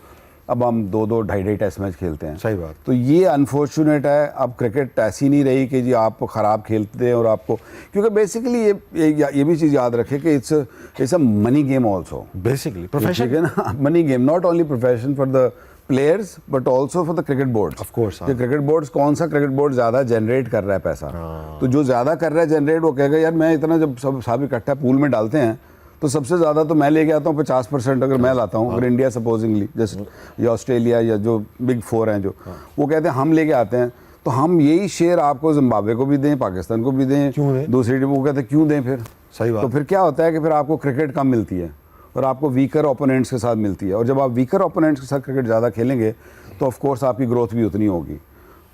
अब हम 2-2, 2.5 टेस्ट मैच खेलते हैं। सही बात। तो ये अनफॉर्चुनेट है। अब क्रिकेट ऐसी नहीं रही कि जी आप ख़राब खेलते हैं और आपको, क्योंकि बेसिकली ये भी चीज़ याद रखें कि it's a money game also. Basically profession है ना, money game, not only profession for the players but also for the cricket board. Of course. Cricket boards, कौन सा क्रिकेट बोर्ड ज़्यादा जनरेट कर रहा है पैसा, तो जो ज़्यादा कर रहा है जनरेट वो कहेगा यार मैं इतना, जब सब इकट्ठा पूल में डालते हैं तो सबसे ज़्यादा तो मैं लेके आता हूँ 50% अगर मैं लाता हूँ। अगर इंडिया सपोजिंगली जैसे या ऑस्ट्रेलिया या जो बिग 4 हैं जो वो कहते हैं हम लेके आते हैं, तो हम यही शेयर आपको जिम्बाब्वे को भी दें, पाकिस्तान को भी दें, दूसरी टीम को कहते हैं क्यों दें फिर। सही बात। तो फिर क्या होता है कि फिर आपको क्रिकेट कम मिलती है और आपको वीकर ओपोनेंट्स के साथ मिलती है। और जब आप वीकर ओपोनेंट्स के साथ क्रिकेट ज़्यादा खेलेंगे तो ऑफ कोर्स आपकी ग्रोथ भी उतनी होगी।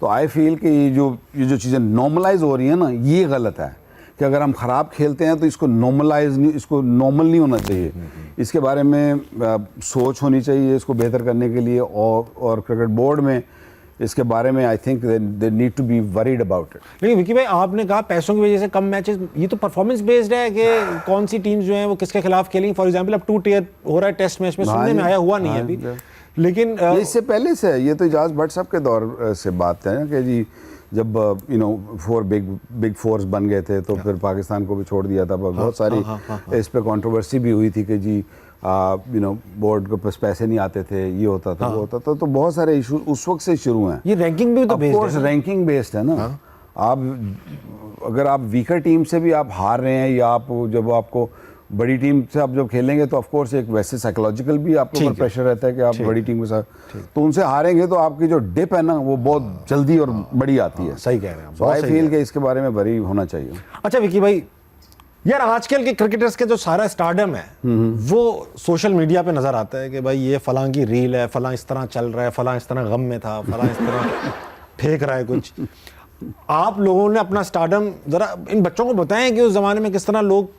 तो आई फील कि ये जो चीज़ें नॉर्मलाइज हो रही हैं ना, ये गलत है कि अगर हम ख़राब खेलते हैं तो इसको नॉर्मलाइज नहीं, इसको नॉर्मल नहीं होना चाहिए। इसके बारे में सोच होनी चाहिए इसको बेहतर करने के लिए। और क्रिकेट बोर्ड में इसके बारे में I think they need to be worried about it. लेकिन विकी भाई, आपने कहा पैसों की वजह से कम मैचेस, ये तो परफॉर्मेंस बेस्ड है कि कौन सी टीम्स जो हैं वो किसके खिलाफ खेलेंगी। फॉर एग्जांपल अब 2 टियर हो रहा है टेस्ट मैच में, सुनने में आया, हुआ नहीं है अभी, लेकिन इससे पहले से है। ये तो इजाज़ भट्ट साहब के दौर से बात है कि जी जब यू नो 4 बिग 4 बन गए थे तो फिर पाकिस्तान को भी छोड़ दिया था। बहुत सारी इस पे कंट्रोवर्सी भी हुई थी कि जी यू नो बोर्ड के पास पैसे नहीं आते थे, ये होता था वो होता था। तो बहुत सारे इशू उस वक्त से शुरू हैं। ये रैंकिंग भी तो बेस्ड है, रैंकिंग बेस्ड है ना। आप अगर आप वीकर टीम से भी आप हार रहे हैं या आप जब आपको बड़ी टीम से आप जब खेलेंगे तो ऑफ कोर्स एक वैसे साइकोलॉजिकल भी आपके ऊपर प्रेशर रहता है कि आप बड़ी टीम के साथ, तो उनसे हारेंगे तो आपकी जो डिप है ना वो बहुत जल्दी और बड़ी आती है। सही कह रहे हैं। सो आई फील कि इसके बारे में वरी होना चाहिए। अच्छा विकी भाई, यार आजकल के क्रिकेटर्स के जो सारा स्टारडम है वो सोशल मीडिया पे नजर आता है कि भाई ये फलां की रील है, फलां इस तरह चल रहा है, फलां इस तरह गम में था, फलां इस तरह फेंक रहा है कुछ। आप लोगों ने अपना स्टारडम जरा इन बच्चों को बताएं कि उस जमाने में किस तरह लोग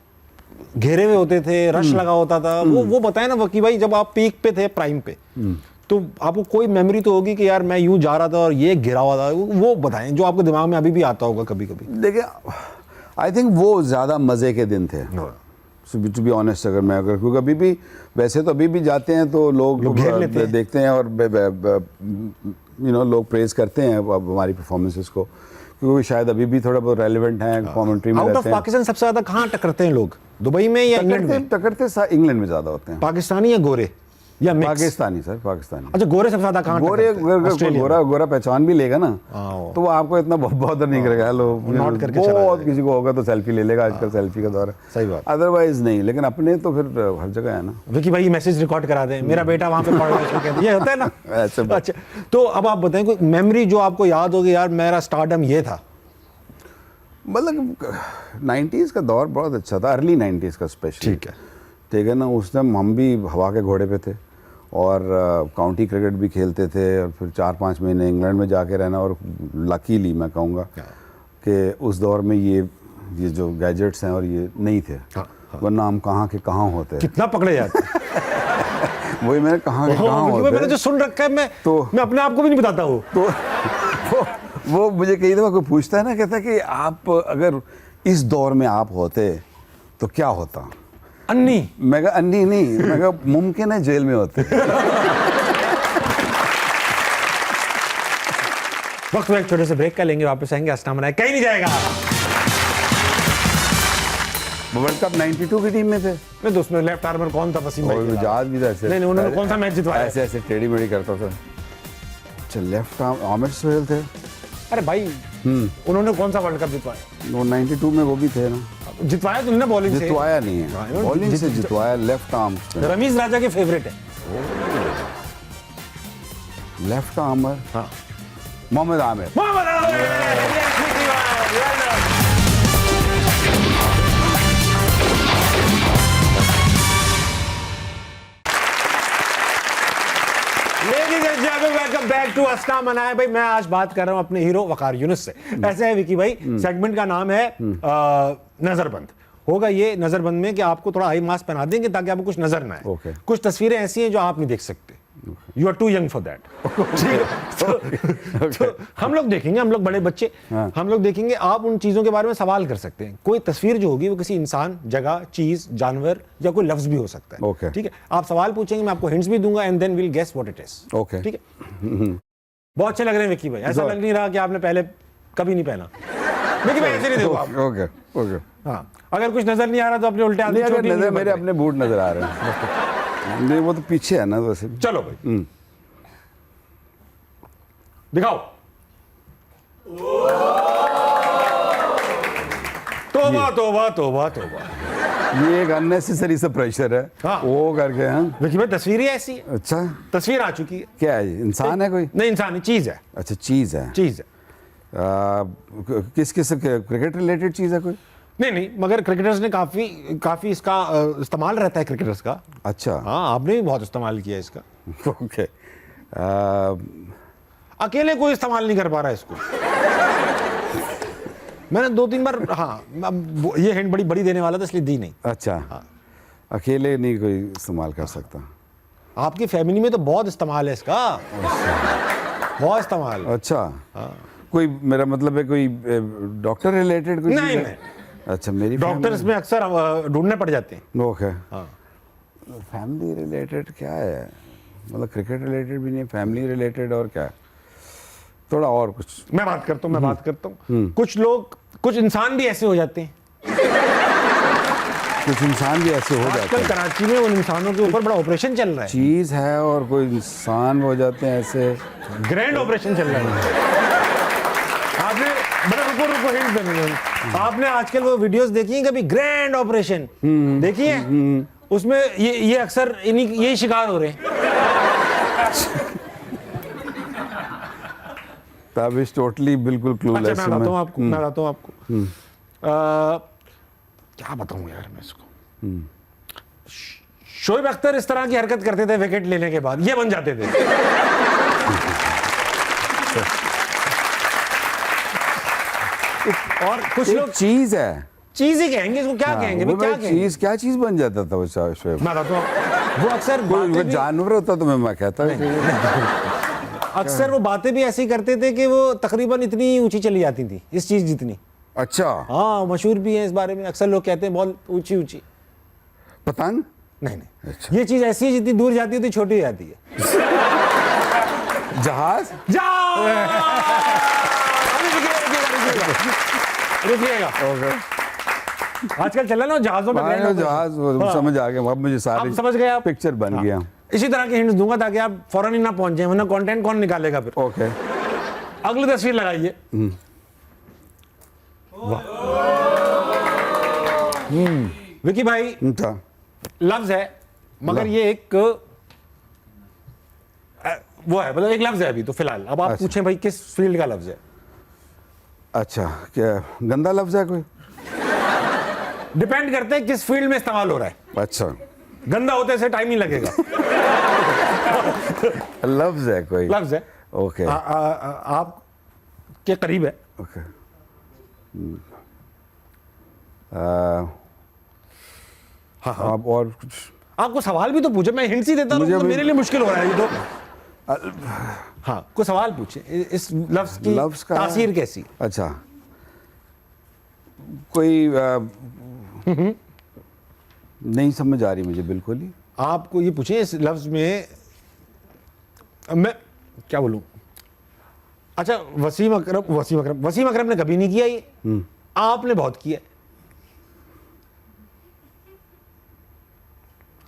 घेरे हुए होते थे, रश लगा होता था, वो बताएं ना वकी भाई, जब आप पीक पे थे, प्राइम पे, तो आपको कोई मेमोरी तो होगी कि यार मैं यूं जा रहा था और ये गिरा हुआ था, वो बताएं जो आपके दिमाग में अभी भी आता होगा कभी कभी। देखिए, आई थिंक वो ज़्यादा मज़े के दिन थे, टू बी ऑनेस्ट। अगर क्योंकि अभी भी, वैसे तो अभी भी जाते हैं तो लोग घेर लेते हैं। देखते हैं और लोग प्रेज करते हैं हमारी परफॉर्मेंसेस को, क्योंकि शायद अभी भी थोड़ा बहुत रेलिवेंट हैं, कमेंट्री में आउट रहते ऑफ हैं। पाकिस्तान सबसे ज्यादा कहाँ टकरते हैं लोग, दुबई में या इंग्लैंड में? टकरते इंग्लैंड में ज़्यादा होते हैं। पाकिस्तानी या गोरे या मिक्स? पाकिस्तानी सर, पाकिस्तानी। अच्छा, गोरे सबसे ज्यादा कहाँ गोरे टकरते हैं? ऑस्ट्रेलिया में? गोरा पहचान भी लेगा ना, हाँ। तो वो आपको इतना बॉदर नहीं करेगा। हेलो, नोट करके चला बहुत जाएगा। किसी को होगा तो सेल्फी ले लेगा, आजकल सेल्फी का दौर है। सही बात। अदरवाइज नहीं, लेकिन अपने तो फिर हर जगह है ना। विकी भाई मैसेज रिकॉर्ड करा दें, मेरा बेटा वहां पे पढ़ रहा है, इसको कहते हैं। ये होता है ना। ऐसे बात। अच्छा, तो अब आप बताएं कोई मेमोरी जो आपको याद होगी, यार मेरा स्टारडम ये था। मतलब 90s का दौर बहुत अच्छा था, अर्ली 90s का स्पेशली। ठीक है ना, उस टाइम हम भी हवा के घोड़े पे थे और काउंटी क्रिकेट भी खेलते थे, और फिर 4-5 महीने इंग्लैंड में जाके रहना। और लकीली मैं कहूँगा कि उस दौर में ये जो गैजेट्स हैं और ये नहीं थे, वरना हम कहाँ के कहाँ होते। कितना पकड़े जाते। वही मैंने कहाँ के कहाँ होते। मैंने जो सुन रखा है मैं अपने आप को भी नहीं बताता हूँ। तो वो मुझे कई दफ़ा कोई पूछता है ना, कहता है कि आप अगर इस दौर में आप होते तो क्या होता। अन्नी? मैं कहा अन्नी नहीं, मैं कहा मुमकिन है जेल में होते। वक्त में एक छोटे से ब्रेक का लेंगे, वापस आएंगे। हंसना मनाए कहीं नहीं जाएगा। वर्ल्ड कप 92 की टीम में थे। नहीं तो उसमें लेफ्ट आर्मर कौन था? वसीम भाई। याद भी था ऐसे। नहीं, उन्होंने कौन सा मैच जितवाया? ऐसे ऐसे टेढ़ी मेढ़ी करता था। अच्छा, लेफ्ट आर्म आमिर सोहेल थे। अरे भाई, उन्होंने कौन सा वर्ल्ड कप जितवाया? वो 92 में वो भी थे ना। जितवाया तो नहीं, बॉलिंग से जितवाया नहीं है, बॉलिंग से जितवाया, लेफ्ट आर्म। रमीज राजा के फेवरेट है। लेफ्ट आर्मर, हाँ, Mohammad Amir. Mohammad Amir. Welcome back to हंसना मनाए। भाई मैं आज बात कर रहा हूं अपने हीरो वकार यूनुस से। ऐसे है विकी भाई, सेगमेंट का नाम है नजरबंद। होगा ये नजरबंद में कि आपको थोड़ा आई मास्क पहना देंगे ताकि आपको कुछ नजर ना आए। कुछ तस्वीरें ऐसी हैं जो आप नहीं देख सकते। You are too young for that. तो हम लोग देखेंगे, हम लोग बड़े बच्चे, हम लोग देखेंगे। आप उन चीजों के बारे में सवाल कर सकते हैं। कोई तस्वीर जो होगी वो किसी इंसान, जगह, चीज, जानवर या कोई लफ्ज भी हो सकता है। ठीक है, आप सवाल पूछेंगे, मैं आपको हिंट्स भी दूंगा and then will guess what it is. ठीक है। बहुत अच्छे लग रहे हैं विकी भाई। ऐसा लग नहीं रहा कि आपने पहले कभी नहीं पहना। विकी भाई ऐसे नहीं देखो आप। ओके। हाँ, अगर कुछ नजर नहीं आ रहा तो अपने उल्टे आदमी छोटी नजर मेरे अपने बूट नजर आ रहे हैं। नहीं, वो तो पीछे है ना वैसे। चलो भाई दिखाओ। तोबा तोबा तोबा तोबा, ये एक अननेसेसरी सा प्रेशर है। हाँ। वो करके। हाँ, विकी भाई तस्वीर ही ऐसी है। अच्छा, तस्वीर आ चुकी है। क्या है ये? इंसान है कोई? नहीं, इंसान नहीं, चीज है। अच्छा, चीज है। चीज है। किस क्रिकेट रिलेटेड चीज है कोई? नहीं, मगर क्रिकेटर्स ने काफी इसका इस्तेमाल रहता है क्रिकेटर्स का। अच्छा। हाँ, आपने भी बहुत इस्तेमाल किया इसका। ओके। अकेले कोई इस्तेमाल नहीं कर पा रहा है इसको। मैंने 2-3 बार, हाँ, ये हिंट बड़ी देने वाला था इसलिए दी नहीं। अच्छा। हाँ। अकेले नहीं कोई इस्तेमाल कर सकता। आपकी फैमिली में तो बहुत इस्तेमाल है इसका। बहुत इस्तेमाल। अच्छा। हाँ। कोई, मेरा मतलब है कोई डॉक्टर रिलेटेड कोई? नहीं। अच्छा, मेरी डॉक्टर्स में अक्सर ढूंढने पड़ जाते हैं। ओके। हाँ। फैमिली रिलेटेड क्या है? मतलब क्रिकेट रिलेटेड भी नहीं, फैमिली रिलेटेड और क्या है? थोड़ा और कुछ। मैं बात करता हूँ। कुछ लोग, कुछ इंसान भी ऐसे हो जाते हैं। कुछ इंसान भी ऐसे हो जाते आजकल हैं। कराची में उन इंसानों के ऊपर बड़ा ऑपरेशन चल रहा है। चीज है और कोई इंसान हो जाते हैं ऐसे। ग्रैंड ऑपरेशन चल रहा है। आपने रुको हिंट देंगे। आपने आजकल वो वीडियोस देखी हैं कभी? ग्रैंड ऑपरेशन देखी है? उसमें ये अक्सर यही शिकार हो रहे हैं। ताबिश टोटली बिल्कुल क्लूलेस। अच्छा, मैं बताता हूँ आपको। क्या बताऊँ यार मैं इसको। शोएब अख्तर इस तरह की हरकत करते थे विकेट लेने के बाद, ये बन जाते थे। और कुछ लोग चीज है, चीज ही कहेंगे इसको। क्या कहेंगे? क्या चीज बन जाता था वो शोएब? मैं बताता हूँ। वो अक्सर कोई बातें भी- जानवर होता तो मैं कहता अक्सर वो बातें भी ऐसी करते थे कि वो तकरीबन इतनी ऊंची चली जाती थी, इस चीज जितनी। अच्छा, हाँ, मशहूर भी है इस बारे में, अक्सर लोग कहते हैं बहुत ऊंची ऊंची। पतंग? नहीं नहीं, ये चीज ऐसी है जितनी दूर जाती है उतनी छोटी हो जाती है। जहाज? जाओ अभी रुकिएगा। ओके, आजकल चला ना जहाजों में ग्रैंड ऑपरेशन। जहाज, वो हाँ। समझ आ गया, अब मुझे आप सारी समझ गए आप? पिक्चर बन हाँ। गया। इसी तरह के हिंट्स दूंगा ताकि आप फौरन ही ना पहुंच जाए, वरना कंटेंट कौन निकालेगा फिर। ओके, अगली तस्वीर लगाइए। विकी भाई, अच्छा, लफ्ज है मगर ये एक वो है, मतलब एक लफ्ज है अभी तो फिलहाल। अब आप अच्छा। पूछें भाई किस फील्ड का लफ्ज है। अच्छा, क्या गंदा लफ्ज है कोई? डिपेंड करते हैं किस फील्ड में इस्तेमाल हो रहा है। अच्छा, गंदा होते से टाइम नहीं लगेगा। लफ्ज है कोई? लफ्ज है। ओके, आप के करीब है। ओके, हाँ हाँ, आप और कुछ? आपको सवाल भी तो पूछे, मैं हिंट्स ही देता हूँ मुझे तो भी- मेरे लिए मुश्किल हो रहा है ये तो। हाँ, कोई सवाल पूछे, इस लफ्ज की लफ्ज का तासीर कैसी। अच्छा, कोई नहीं समझ आ रही मुझे बिल्कुल ही। आपको ये पूछे इस लफ्ज में मैं क्या बोलूं। अच्छा, वसीम अकरम ने कभी नहीं किया ये, आपने बहुत किया।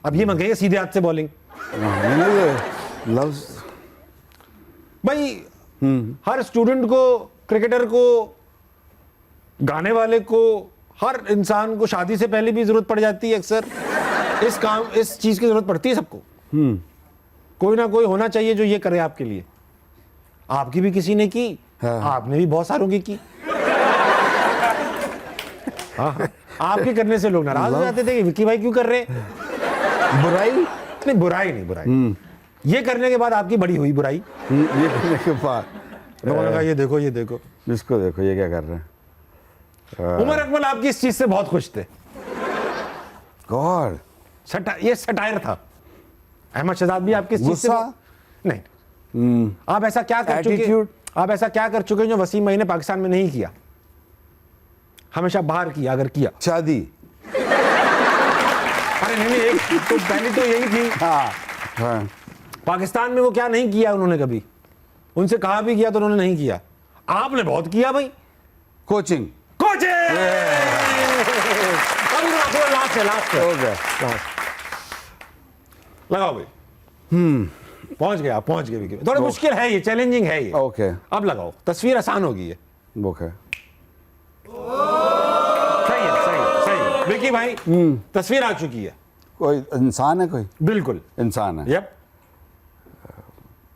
अब ये मंगेगा सीधे हाथ से बॉलिंग। नहीं, लफ्ज भाई हर स्टूडेंट को, क्रिकेटर को, गाने वाले को, हर इंसान को शादी से पहले भी जरूरत पड़ जाती है अक्सर। इस चीज की जरूरत पड़ती है सबको। कोई ना कोई होना चाहिए जो ये करे आपके लिए। आपकी भी किसी ने की, हाँ। आपने भी बहुत सारों की हाँ, हाँ। आपके करने से लोग नाराज हो जाते थे कि विक्की भाई क्यों कर रहे हैं। बुराई? नहीं, बुराई नहीं, बुराई ये करने के बाद आपकी बड़ी हुई बुराई। ये करने के बाद लोगों ने कहा ये देखो, ये देखो। जिसको देखो ये क्या कर रहे हैं। उमर अकमल आपकी इस चीज से बहुत खुश थे। गॉड, ये सटायर था। अहमद शहजाद भी आपके इस चीज से गुस्सा? नहीं। आप ऐसा क्या कर चुके, Attitude? आप ऐसा क्या कर चुके हैं जो वसीम भाई ने पाकिस्तान में नहीं किया, हमेशा बाहर किया अगर किया। शादी? अरे नहीं, एक तो पहली तो यही थी। हाँ, हाँ, पाकिस्तान में वो क्या नहीं किया उन्होंने कभी, उनसे कहा भी किया तो उन्होंने नहीं किया। आपने बहुत किया भाई। कोचिंग? कोचिंग। लास्ट है, लास्ट है। हो गया। लगाओ भाई। पहुंच गए आप, पहुंच गए विकी। थोड़ा मुश्किल है ये, चैलेंजिंग है ये। ओके, अब लगाओ, तस्वीर आसान होगी ये। ओके, सही है, सही है, सही है विकी भाई। तस्वीर आ चुकी है। कोई इंसान है? कोई बिल्कुल इंसान है? यप।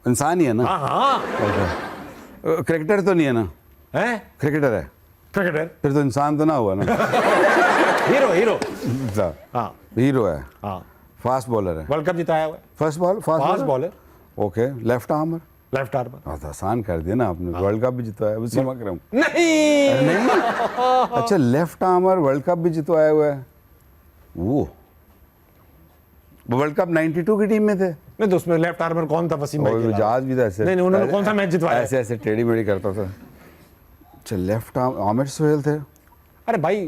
इंसान ही है ना? हाँ हाँ। ओके, क्रिकेटर तो नहीं है ना? है क्रिकेटर है, क्रिकेटर, फिर तो इंसान तो ना हुआ ना। Hero, hero. अच्छा, हाँ हीरो है, हाँ, फास्ट बॉलर है, वर्ल्ड कप जिताया हुआ है। First ball, fast bowler, okay, left armour. Left armour. बहुत आसान कर दिया ना आपने, वर्ल्ड कप भी जितवाया वसीम अकरम। नहीं, नहीं, अच्छा, लेफ्ट आर्मर वर्ल्ड कप भी जितवाया हुआ है। वो वर्ल्ड कप 92 की टीम में थे। नहीं तो उसमें लेफ्ट आर्मर कौन था वसीम भाई और के अलावा? जहाज भी था ऐसे। नहीं, उन्होंने कौन सा मैच जितवाया? ऐसे ऐसे टेढ़ी मेढ़ी करता था। अच्छा, लेफ्ट आर्म आमिर सुहेल थे। अरे भाई,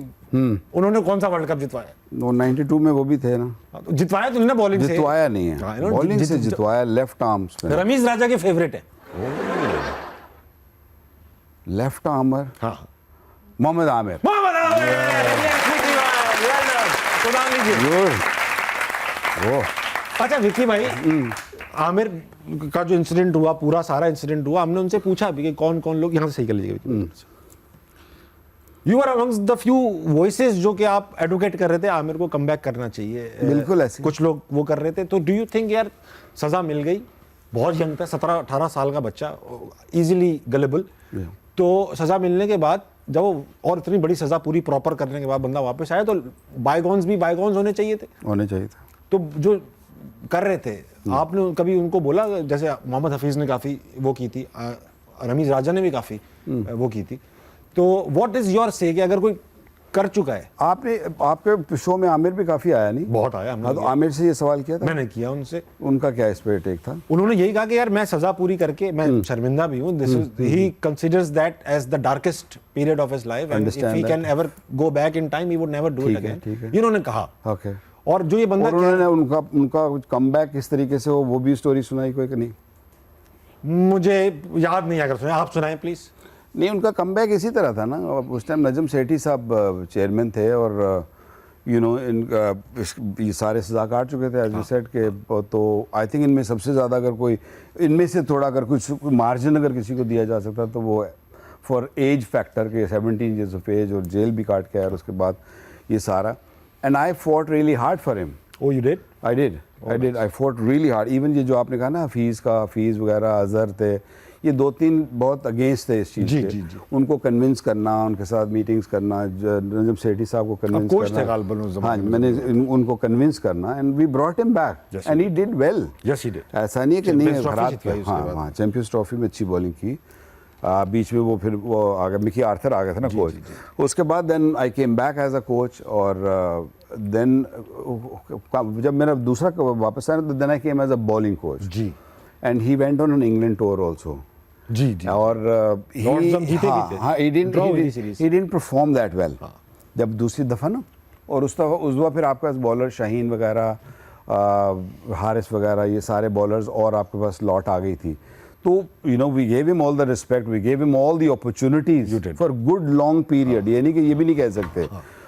उन्होंने कौन सा वर्ल्ड कप जितवाया? वो 92 में वो भी थे ना। जितवाया तो नहीं ना बॉलिंग से। जितवाया नहीं हाँ, है, इन्होंने बॉलिंग से जित- जितवाया, left arm spinner, Ramiz Raja के फेवरेट है। Left armer. हाँ, मोहम्मद आमिर। मोहम्मद आमिर। Yes, विकी भाई, well done। सुधार लीजिए। गुड। वो अच्छा विकी भाई, आमिर का जो इंसिडेंट हुआ, पूरा सारा इंसिडेंट हुआ, हमने उनसे पूछा भी कि कौन कौन लोग, यहाँ से सही कर लीजिएगा। You are amongst the few voices जो कि आप एडवोकेट कर रहे थे आमिर को कम बैक करना चाहिए। बिल्कुल ऐसे। कुछ लोग वो कर रहे थे, तो डू यू थिंक यार सजा मिल गई? बहुत यंग था, 17-18 साल का बच्चा, इजीली गलेबल। तो सजा मिलने के बाद जब वो, और इतनी बड़ी सजा पूरी प्रॉपर करने के बाद बंदा वापस आया, तो बायगॉन्स भी बायगॉन्स होने चाहिए थे। होने चाहिए था। तो जो कर रहे थे, आपने कभी उनको बोला? जैसे मोहम्मद हफीज ने काफ़ी वो की थी, रमीज राजा ने भी काफ़ी वो की थी। तो व्हाट इज़ योर से कि अगर कोई कर चुका है। आपने आपके शो में आमिर भी काफी आया नहीं? बहुत आया हमने हाँ, तो किया। आमिर से ये सवाल किया था? मैंने किया उनसे। उनका क्या इस पे टेक था? उन्होंने यही कहा कि यार मैं सजा पूरी करके मैं शर्मिंदा भी हूँ, this is he considers that as the darkest period of his life and if Understand he that. Can ever go back in time he would never do it ठीक है, अगेन, ठीक है। इन्होंने कहा। ओके। और जो ये बंदा और उन्होंने उनका कमबैक किस तरीके से हो वो भी स्टोरी सुनाई कोई कि नहीं? मुझे याद नहीं, अगर सुने आप सुनाएं प्लीज। नहीं, उनका कमबैक इसी तरह था ना। उस टाइम नजम सेठी साहब चेयरमैन थे और यू नो ये सारे सजा काट चुके थे एज सेट के। तो आई थिंक इनमें सबसे ज़्यादा अगर कोई इनमें से थोड़ा अगर कुछ मार्जिन अगर किसी को दिया जा सकता तो वो फॉर एज फैक्टर के 17 ईयर्स ऑफ एज और जेल भी काट के आया और उसके बाद ये सारा। And I fought really hard for him. Oh you did? I fought really hard. Even ये जो आपने कहा ना हफीज़ वगैरह अजहर थे, ये 2-3 बहुत अगेंस्ट थे इस चीज़ जी, के। जी, जी। उनको कन्विंस करना, उनके साथ मीटिंग्स करना, नजम सेठी साहब को कन्विंस कोच थे करना। गालिबन उस ज़माने हाँ, में। मैंने उनको कन्विंस करना and we brought him back Yes, and he did well. Yes, he did. ऐसा नहीं है कि नहीं Champions Trophy खराब जीतवाई किया। उसके हाँ बाद। हाँ, चैंपियंस ट्रॉफी में अच्छी बॉलिंग की। बीच में वो फिर वो आ गया, मिकी आर्थर आ गया था ना कोच। उसके बाद then I came back as a coach और देन जब मेरा दूसरा वापस आया तो then I came as a bowling coach जी and he went on an England tour also. जी जी। और Lords हम जीते भी थे। हाँ, he Draw हुई थी series। didn't perform that well जब दूसरी दफ़ा ना। और उस दफ़ा फिर आपके पास बॉलर शाहीन वगैरह, हारिस वगैरह, ये सारे बॉलर्स और आपके पास लॉट आ गई थी। तो you know we gave him all the respect, we gave him all the opportunities for good long period. ये नहीं कि ये भी नहीं कह सकते।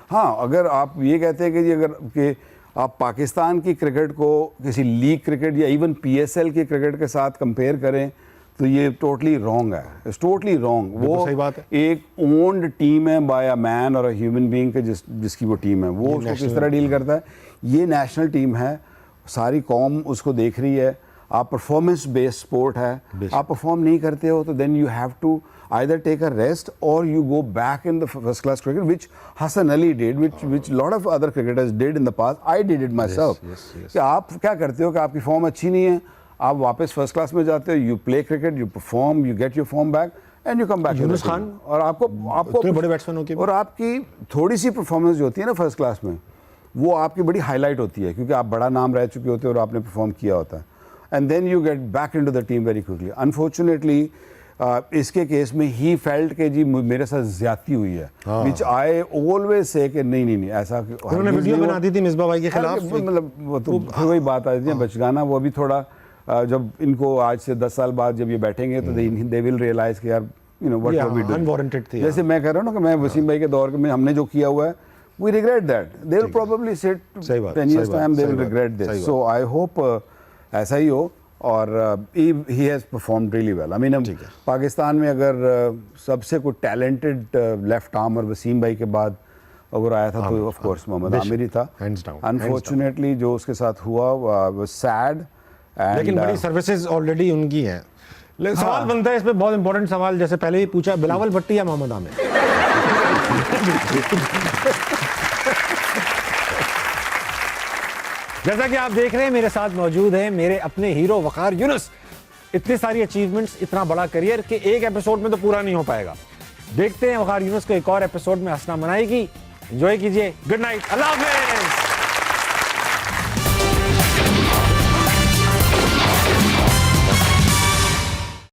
हाँ, अगर आप ये कहते हैं कि जी अगर कि आप पाकिस्तान की क्रिकेट को किसी लीग क्रिकेट या इवन PSL की क्रिकेट के साथ कंपेयर करें तो ये टोटली रॉन्ग है। It's totally wrong. वो सही बात है। एक ओन्ड टीम है बाय अ मैन और अ ह्यूमन बीइंग के जिसकी वो टीम है, वो उसको किस तरह डील करता है। ये नेशनल टीम है, सारी कौम उसको देख रही है। आप परफॉर्मेंस बेस्ड स्पोर्ट है, आप परफॉर्म नहीं करते हो तो then you have to either take a rest or you go back in the first class cricket, which Hassan Ali did, which lot of other cricketers did in the past. I did it myself. Yes. कि आप क्या करते हो कि आपकी form अच्छी नहीं है, आप वापस फर्स्ट क्लास में जाते हो, you play cricket, you perform, you get your form back and you come back. Yunus Khan और आपको इतने बड़े बैट्समैन होके भी। और आपकी थोड़ी सी परफॉर्मेंस जो होती है ना फर्स्ट क्लास में, वो आपकी बड़ी हाईलाइट होती है क्योंकि आप बड़ा नाम रह चुके होते हो और आपने परफॉर्म किया होता है। And then you get back into the team very quickly. Unfortunately इसके केस में ही फेल्ट के जी मेरे साथ ज्यादती हुई है, विच आई ऑलवेज से कि नहीं ऐसा। उन्होंने वीडियो बना दी थी मिसबा भाई के खिलाफ। मतलब वो तो फिर वही बात आती है बचगाना। वो भी थोड़ा जब इनको आज से 10 साल बाद जब ये बैठेंगे तो दे विल रियलाइज कि यार you know what we do. Unwarranted थी। जैसे मैं कह रहा हूँ ना कि मैं वसीम भाई के दौर में हमने जो किया हुआ है, we regret that. They will probably sit 10 years time, they will regret this. So I hope ऐसा ही हो। और he has performed really well. I mean Pakistan में अगर सबसे कोई टैलेंटेड लेफ्ट आर्म और वसीम भाई के बाद अगर आया था तो ऑफ कोर्स मोहम्मद आमिर ही था। अनफॉर्चुनेटली जो उसके साथ हुआ वो सैड। लेकिन बड़ी सर्विसेज ऑलरेडी उनकी हैं। सवाल बनता है इस पे बहुत इंपॉर्टेंट सवाल, जैसे पहले ही पूछा, बिलावल भट्टी या मोहम्मद आमिर? जैसा कि आप देख रहे हैं मेरे साथ मौजूद है मेरे अपने हीरो वकार यूनुस। इतनी सारी अचीवमेंट्स, इतना बड़ा करियर कि एक एपिसोड में तो पूरा नहीं हो पाएगा। देखते हैं वकार यूनुस को एक और एपिसोड में हंसना मनाएगी। एंजॉय कीजिए। गुड नाइट, अल्लाह हाफिज़।